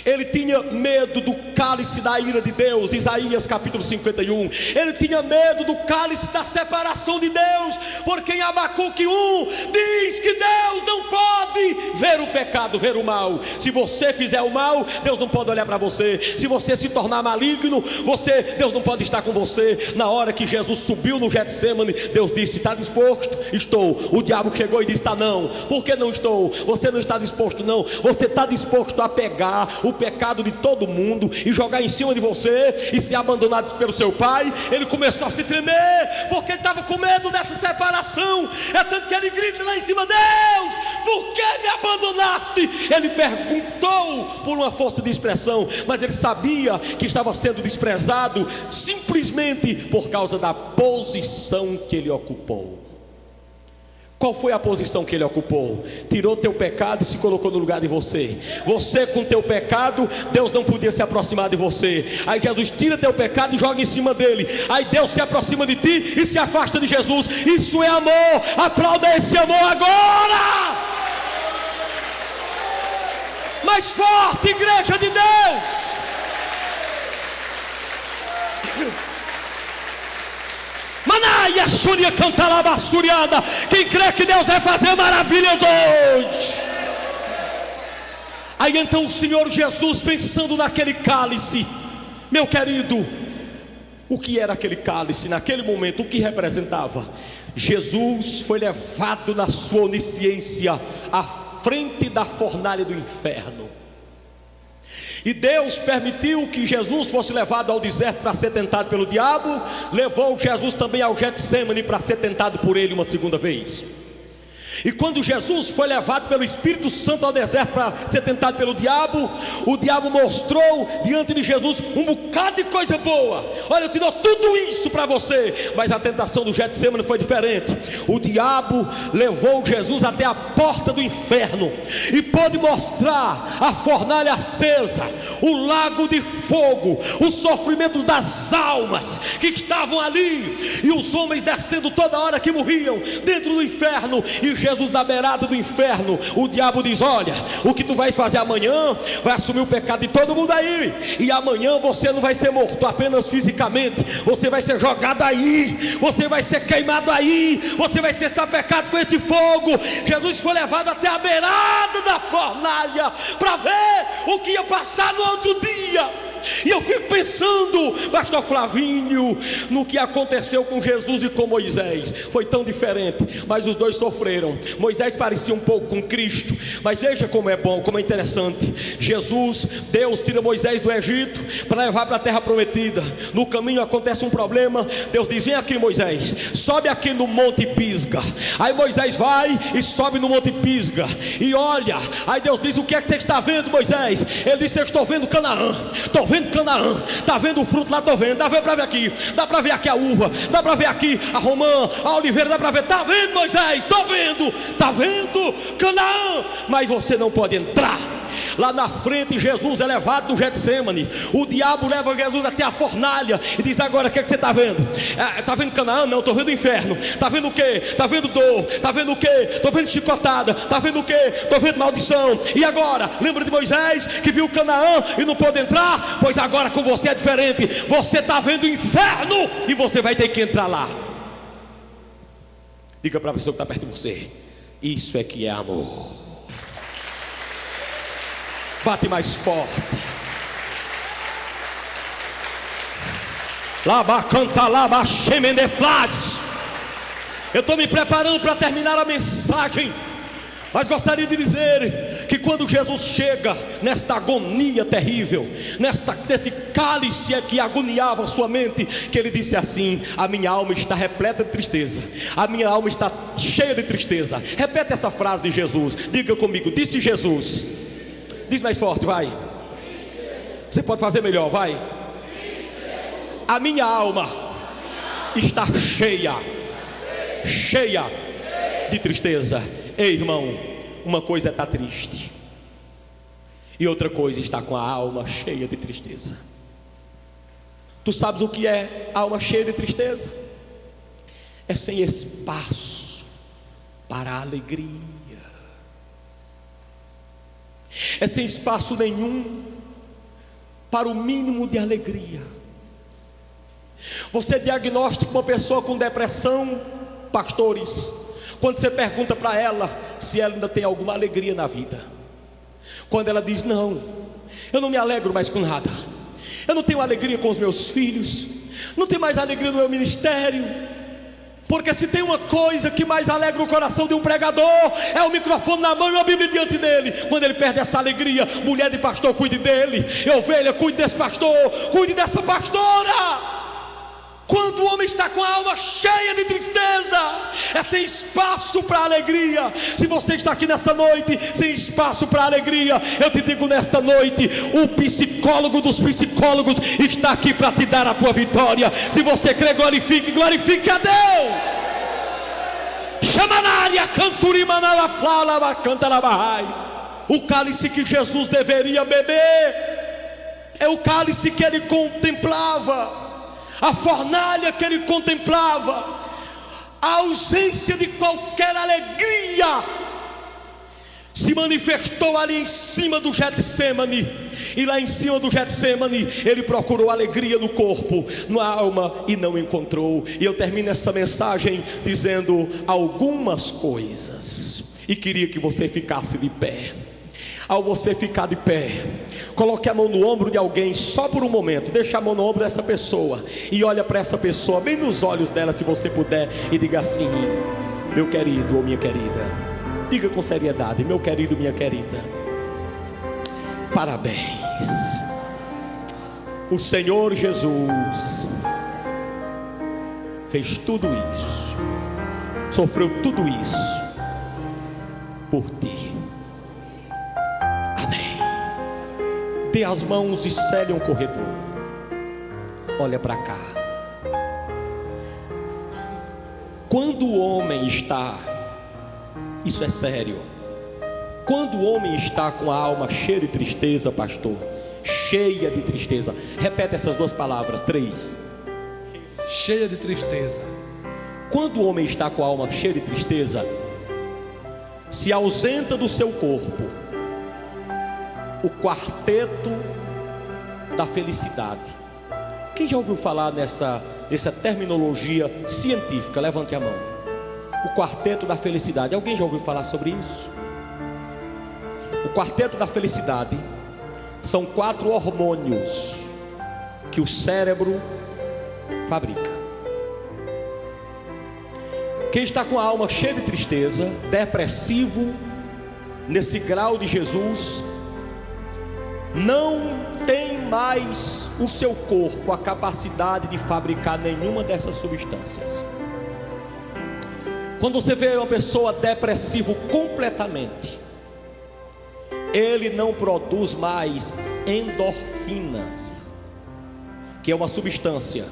Ele tinha medo do cálice da ira de Deus, Isaías capítulo 51. Ele tinha medo do cálice da separação de Deus, porque em Abacuque 1 diz que Deus não pode ver o pecado, ver o mal. Se você fizer o mal, Deus não pode olhar para você. Se você se tornar maligno, Deus não pode estar com você. Na hora que Jesus subiu no Getsemane, Deus disse: está disposto? Estou. O diabo chegou e disse: está não. Por que não estou? Você não está disposto não. Você está disposto a pegar o pecado de todo mundo e jogar em cima de você e ser abandonado pelo seu pai. Ele começou a se tremer, porque ele estava com medo dessa separação. É tanto que ele grita lá em cima: Deus, por que me abandonaste? Ele perguntou por uma força de expressão, mas ele sabia que estava sendo desprezado simplesmente por causa da posição que ele ocupou. Qual foi a posição que ele ocupou? Tirou teu pecado e se colocou no lugar de você. Você com teu pecado, Deus não podia se aproximar de você. Aí Jesus tira teu pecado e joga em cima dele. Aí Deus se aproxima de ti e se afasta de Jesus. Isso é amor. Aplauda esse amor agora. Mais forte, igreja de Deus. Maná! Ai, a Xúria canta lá, bassuriada. Quem crê que Deus vai fazer maravilhas hoje? Aí então o Senhor Jesus, pensando naquele cálice, meu querido, o que era aquele cálice naquele momento? O que representava? Jesus foi levado na sua onisciência à frente da fornalha do inferno. E Deus permitiu que Jesus fosse levado ao deserto para ser tentado pelo diabo. Levou Jesus também ao Getsêmani para ser tentado por ele uma segunda vez. E quando Jesus foi levado pelo Espírito Santo ao deserto para ser tentado pelo diabo, o diabo mostrou diante de Jesus um bocado de coisa boa. Olha, eu te dou tudo isso para você. Mas a tentação do Getsêmani foi diferente. O diabo levou Jesus até a porta do inferno e pôde mostrar a fornalha acesa, o lago de fogo, os sofrimentos das almas que estavam ali, e os homens descendo toda hora que morriam dentro do inferno. E Jesus na beirada do inferno, o diabo diz: olha, o que tu vais fazer amanhã, vai assumir o pecado de todo mundo aí, e amanhã você não vai ser morto apenas fisicamente, você vai ser jogado aí, você vai ser queimado aí, você vai ser sapecado com esse fogo. Jesus foi levado até a beirada da fornalha para ver o que ia passar no outro dia. E eu fico pensando, pastor Flavinho, no que aconteceu com Jesus e com Moisés. Foi tão diferente, mas os dois sofreram. Moisés parecia um pouco com Cristo, mas veja como é bom, como é interessante. Deus tira Moisés do Egito para levar para a terra prometida. No caminho acontece um problema. Deus diz: vem aqui, Moisés, sobe aqui no Monte Pisga. Aí Moisés vai e sobe no Monte Pisga e olha. Aí Deus diz: o que é que você está vendo, Moisés? Ele disse: eu estou vendo Canaã. Estou vendo Canaã, está vendo o fruto lá? Estou vendo, dá para ver aqui, dá para ver aqui a uva, dá para ver aqui a romã, a oliveira, dá para ver, está vendo, Moisés? Estou vendo, está vendo Canaã, mas você não pode entrar. Lá na frente Jesus é levado do Getsêmani. O diabo leva Jesus até a fornalha e diz: agora o que é que você está vendo? Está vendo Canaã? Não, estou vendo o inferno. Está vendo o que? Está vendo dor. Está vendo o que? Estou vendo chicotada. Está vendo o que? Estou vendo maldição. E agora? Lembra de Moisés que viu Canaã e não pôde entrar? Pois agora com você é diferente. Você está vendo o inferno e você vai ter que entrar lá. Diga para a pessoa que está perto de você: isso é que é amor. Bate mais forte. Laba canta laba xemendeflaz. Eu estou me preparando para terminar a mensagem, mas gostaria de dizer que quando Jesus chega nesta agonia terrível, nesse cálice que agoniava a sua mente, que ele disse assim: a minha alma está repleta de tristeza, a minha alma está cheia de tristeza. Repete essa frase de Jesus, diga comigo: disse Jesus. Diz mais forte, vai. Você pode fazer melhor, vai. A minha alma está cheia de tristeza. Ei, irmão, uma coisa é estar triste e outra coisa é estar com a alma cheia de tristeza. Tu sabes o que é alma cheia de tristeza? É sem espaço para a alegria. É sem espaço nenhum para o mínimo de alegria. Você diagnostica uma pessoa com depressão, pastores, quando você pergunta para ela se ela ainda tem alguma alegria na vida. Quando ela diz: não, eu não me alegro mais com nada, eu não tenho alegria com os meus filhos, não tenho mais alegria no meu ministério. Porque se tem uma coisa que mais alegra o coração de um pregador, é o microfone na mão e uma Bíblia diante dele. Quando ele perde essa alegria, mulher de pastor, cuide dele. Ovelha, cuide desse pastor, cuide dessa pastora. Quando o homem está com a alma cheia de tristeza, é sem espaço para alegria. Se você está aqui nesta noite sem espaço para alegria, eu te digo nesta noite: o psicólogo dos psicólogos está aqui para te dar a tua vitória. Se você crê, glorifique a Deus. Chamanaria canturimanava flala canta la barrais. O cálice que Jesus deveria beber é o cálice que ele contemplava, a fornalha que ele contemplava, a ausência de qualquer alegria se manifestou ali em cima do Getsemane, e lá em cima do Getsemane ele procurou alegria no corpo, na alma, e não encontrou. E eu termino essa mensagem dizendo algumas coisas, e queria que você ficasse de pé. Ao você ficar de pé, coloque a mão no ombro de alguém só por um momento. Deixa a mão no ombro dessa pessoa e olha para essa pessoa bem nos olhos dela, se você puder, e diga assim: meu querido ou minha querida. Diga com seriedade: meu querido, minha querida, parabéns. O Senhor Jesus fez tudo isso, sofreu tudo isso por ti. Amém. Dê as mãos e cele um corredor. Olha para cá. Quando o homem está, isso é sério, quando o homem está com a alma cheia de tristeza, pastor, cheia de tristeza, repete essas duas palavras, 3.
Cheia de tristeza.
Quando o homem está com a alma cheia de tristeza, se ausenta do seu corpo o quarteto da felicidade. Quem já ouviu falar nessa terminologia científica? Levante a mão. O quarteto da felicidade. Alguém já ouviu falar sobre isso? O quarteto da felicidade são 4 hormônios que o cérebro fabrica. Quem está com a alma cheia de tristeza, depressivo, nesse grau de Jesus, não tem mais o seu corpo a capacidade de fabricar nenhuma dessas substâncias. Quando você vê uma pessoa depressiva completamente, ele não produz mais endorfinas, que é uma substância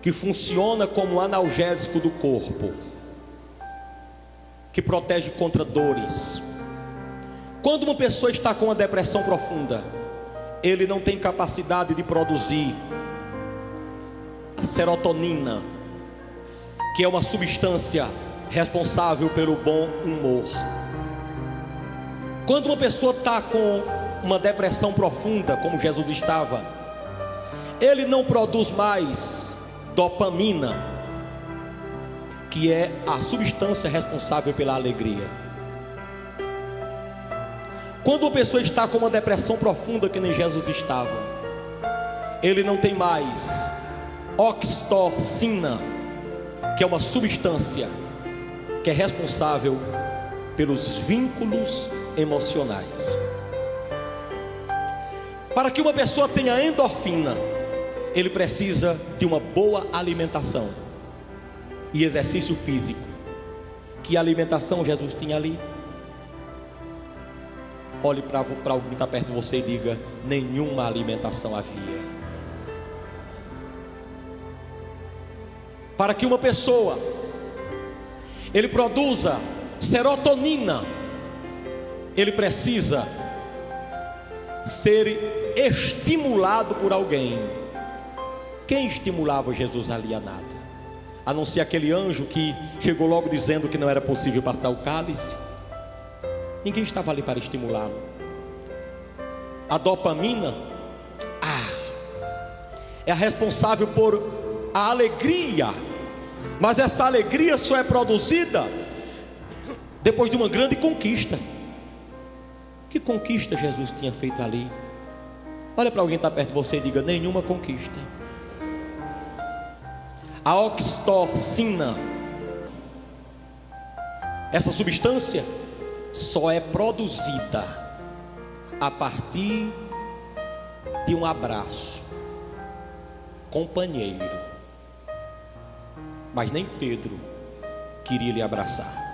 que funciona como analgésico do corpo, que protege contra dores. Quando uma pessoa está com uma depressão profunda, ele não tem capacidade de produzir a serotonina, que é uma substância responsável pelo bom humor. Quando uma pessoa está com uma depressão profunda, como Jesus estava, ele não produz mais dopamina, que é a substância responsável pela alegria. Quando uma pessoa está com uma depressão profunda, que nem Jesus estava, ele não tem mais oxitocina, que é uma substância que é responsável pelos vínculos emocionais. Para que uma pessoa tenha endorfina, ele precisa de uma boa alimentação e exercício físico. Que alimentação Jesus tinha ali? Olhe para alguém que está perto de você e diga: nenhuma alimentação havia. Para que uma pessoa ele produza serotonina, ele precisa ser estimulado por alguém. Quem estimulava Jesus ali? A nada, a não ser aquele anjo que chegou logo dizendo que não era possível passar o cálice. Ninguém estava ali para estimulá-lo. A dopamina é a responsável por a alegria, mas essa alegria só é produzida depois de uma grande conquista. Que conquista Jesus tinha feito ali? Olha para alguém que está perto de você e diga: nenhuma conquista. A oxitocina, essa substância só é produzida a partir de um abraço companheiro. Mas nem Pedro queria lhe abraçar.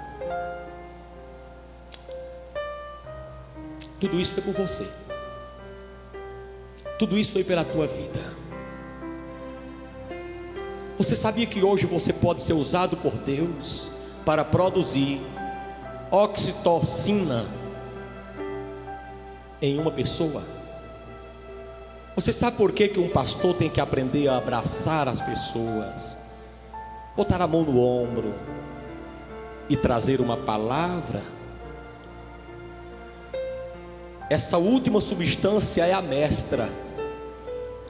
Tudo isso foi por você. Tudo isso foi pela tua vida. Você sabia que hoje você pode ser usado por Deus para produzir oxitocina em uma pessoa? Você sabe por que um pastor tem que aprender a abraçar as pessoas, botar a mão no ombro e trazer uma palavra? Essa última substância é a mestra.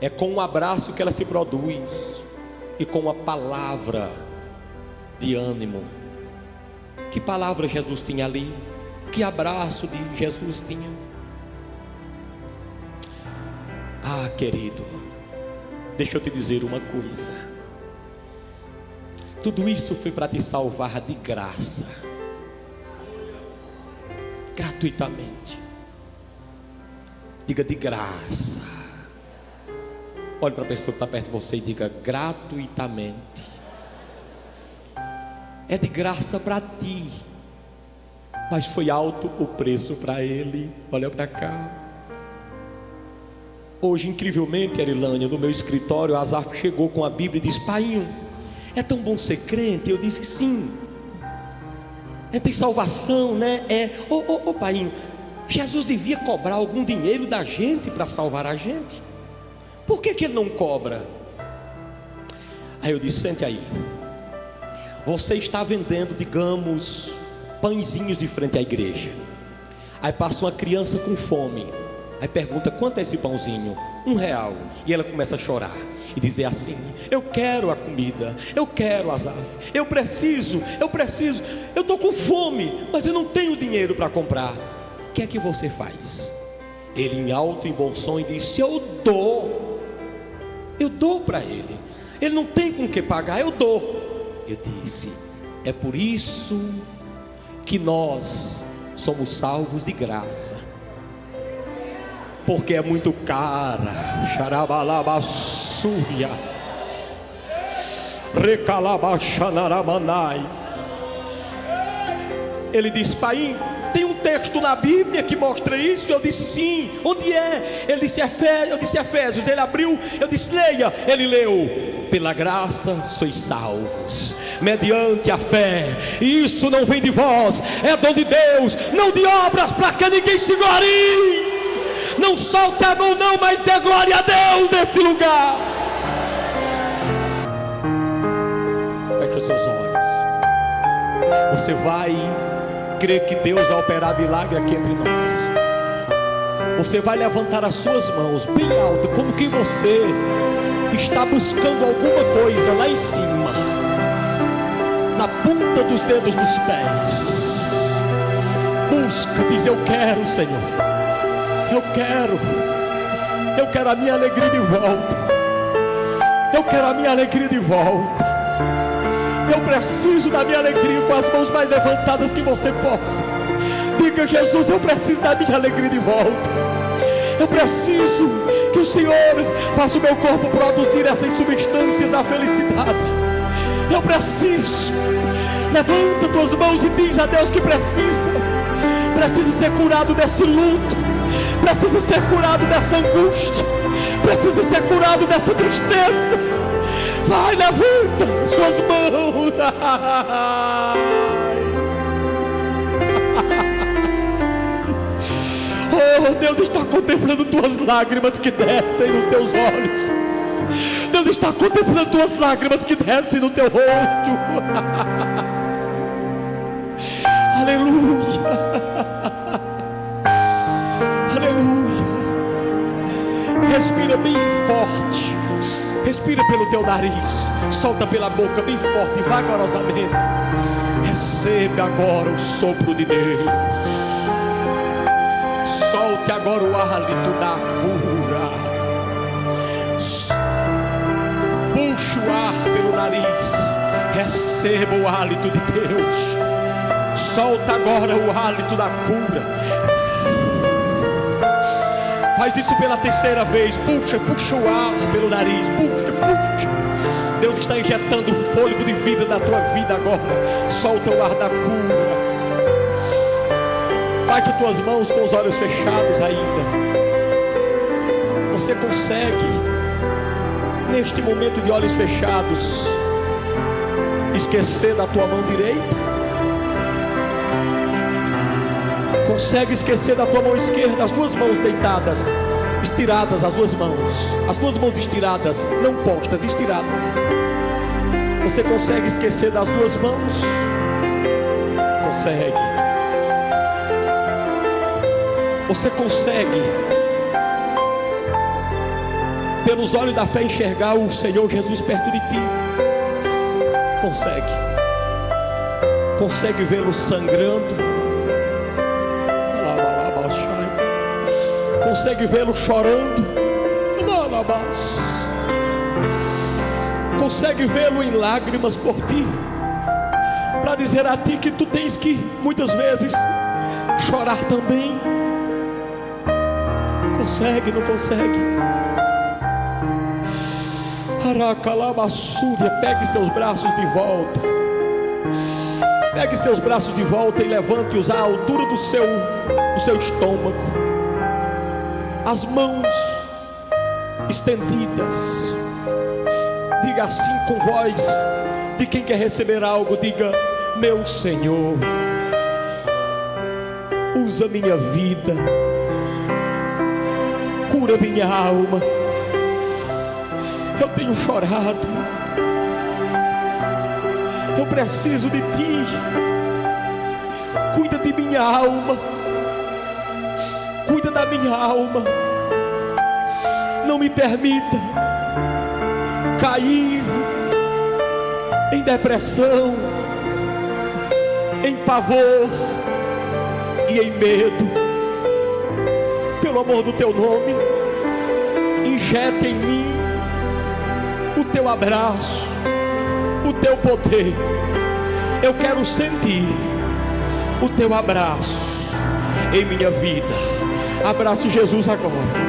É com um abraço que ela se produz, e com uma palavra de ânimo. Que palavra Jesus tinha ali? Que abraço de Jesus tinha? Ah, querido, deixa eu te dizer uma coisa. Tudo isso foi para te salvar de graça, gratuitamente. Diga: de graça. Olhe para a pessoa que está perto de você e diga: gratuitamente. É de graça para ti, mas foi alto o preço para ele. Olha para cá. Hoje, incrivelmente, Erilânia, no meu escritório, Azaf chegou com a Bíblia e disse: Painho, é tão bom ser crente. Eu disse: sim. Tem salvação, né? Painho, Jesus devia cobrar algum dinheiro da gente para salvar a gente. Por que ele não cobra? Aí eu disse: sente aí. Você está vendendo, digamos, pãezinhos de frente à igreja. Aí passa uma criança com fome. Aí pergunta: quanto é esse pãozinho? R$1. E ela começa a chorar e dizer assim: eu quero a comida, eu quero, Azaf, eu preciso, eu estou com fome, mas eu não tenho dinheiro para comprar. O que é que você faz? Ele, em alto e bom som, disse: eu dou para ele. Ele não tem com o que pagar, eu dou. Eu disse: é por isso que nós somos salvos de graça, porque é muito cara. Xarabalabassúria, recalabaxanaramanai. Ele disse: Pai, tem um texto na Bíblia que mostra isso? Eu disse: sim. Onde é? Ele disse: eu disse: Efésios. Ele abriu, eu disse: leia. Ele leu: pela graça sois salvos, mediante a fé, e isso não vem de vós, é dom de Deus, não de obras, para que ninguém se glorie. Não solte a mão não, mas dê glória a Deus nesse lugar. Feche os seus olhos. Você vai crer que Deus vai operar milagre aqui entre nós. Você vai levantar as suas mãos bem alto, como que você está buscando alguma coisa lá em cima, na ponta dos dedos dos pés. Busca, diz: eu quero, Senhor, eu quero a minha alegria de volta, eu quero a minha alegria de volta, eu preciso da minha alegria. Com as mãos mais levantadas que você possa, diga: Jesus, eu preciso da minha alegria de volta, eu preciso que o Senhor faça o meu corpo produzir essas substâncias da felicidade. Eu preciso. Levanta tuas mãos e diz a Deus que precisa ser curado desse luto, precisa ser curado dessa angústia, precisa ser curado dessa tristeza. Vai, levanta suas mãos. Oh, Deus está contemplando tuas lágrimas que descem nos teus olhos. Deus está contemplando tuas lágrimas que descem no teu rosto. Aleluia. Aleluia. Respira bem forte. Respira pelo teu nariz. Solta pela boca bem forte e vagarosamente. Recebe agora o sopro de Deus. Solte agora o hálito da cura. Puxa o ar pelo nariz. Receba o hálito de Deus. Solta agora o hálito da cura. Faz isso pela terceira vez. Puxa o ar pelo nariz. Puxa. Deus está injetando o fôlego de vida na tua vida agora. Solta o ar da cura. Baixe tuas mãos com os olhos fechados ainda. Você consegue, neste momento de olhos fechados, esquecer da tua mão direita? Consegue esquecer da tua mão esquerda? As duas mãos deitadas, estiradas, as duas mãos estiradas, não postas, estiradas. Você consegue esquecer das duas mãos? Consegue. Você consegue, pelos olhos da fé, enxergar o Senhor Jesus perto de ti? Consegue vê-lo sangrando? Consegue vê-lo chorando? Consegue vê-lo em lágrimas por ti, para dizer a ti que tu tens que muitas vezes chorar também? Consegue, não consegue? Aracalabassúria, pegue seus braços de volta. Pegue seus braços de volta e levante-os à altura do seu estômago. As mãos estendidas. Diga assim com voz de quem quer receber algo. Diga: meu Senhor, usa minha vida, cura minha alma. Eu tenho chorado, eu preciso de ti. Cuida de minha alma, cuida da minha alma. Não me permita cair em depressão, em pavor e em medo. Pelo amor do teu nome, injeta em mim o teu abraço, o teu poder. Eu quero sentir o teu abraço em minha vida. Abrace Jesus agora.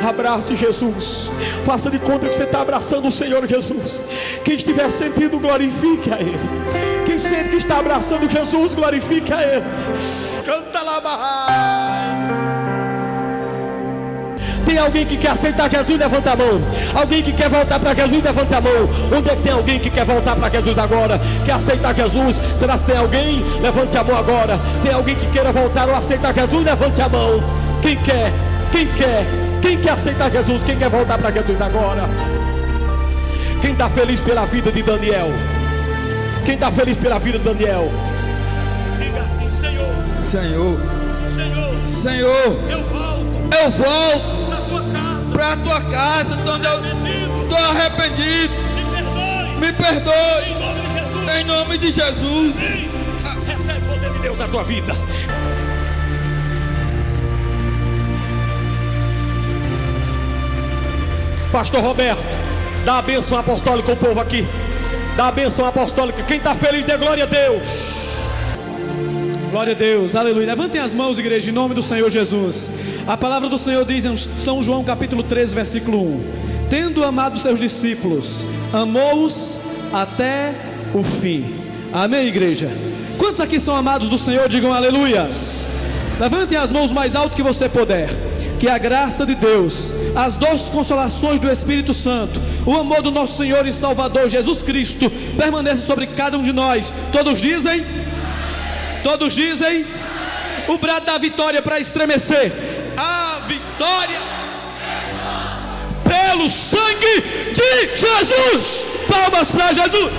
Abrace Jesus. Faça de conta que você está abraçando o Senhor Jesus. Quem estiver sentindo, glorifique a Ele. Quem sente que está abraçando Jesus, glorifique a Ele. Canta lá, Bahai. Tem alguém que quer aceitar Jesus? Levanta a mão. Alguém que quer voltar para Jesus? Levanta a mão. Onde é que tem alguém que quer voltar para Jesus agora? Quer aceitar Jesus? Será que tem alguém? Levante a mão agora. Tem alguém que queira voltar ou aceitar Jesus? Levante a mão. Quem quer? Quem quer? Quem quer aceitar Jesus? Quem quer voltar para Jesus agora? Quem está feliz pela vida de Daniel? Quem está feliz pela vida de Daniel? Diga assim: Senhor,
Senhor,
Senhor,
Senhor,
eu volto
para a tua casa, onde eu estou arrependido. Me perdoe, em nome de Jesus.
Recebe o poder de Deus na tua vida. Pastor Roberto, dá a bênção apostólica ao povo aqui. Dá a bênção apostólica. Quem está feliz, dê glória a Deus.
Glória a Deus, aleluia. Levantem as mãos, igreja, em nome do Senhor Jesus. A palavra do Senhor diz em São João capítulo 13, versículo 1: tendo amado seus discípulos, amou-os até o fim. Amém, igreja? Quantos aqui são amados do Senhor? Digam aleluias. Levantem as mãos mais alto que você puder. Que a graça de Deus, as doces consolações do Espírito Santo, o amor do nosso Senhor e Salvador Jesus Cristo permaneça sobre cada um de nós. Todos dizem? Todos dizem? O brado da vitória para estremecer. A vitória pelo sangue de Jesus. Palmas para Jesus.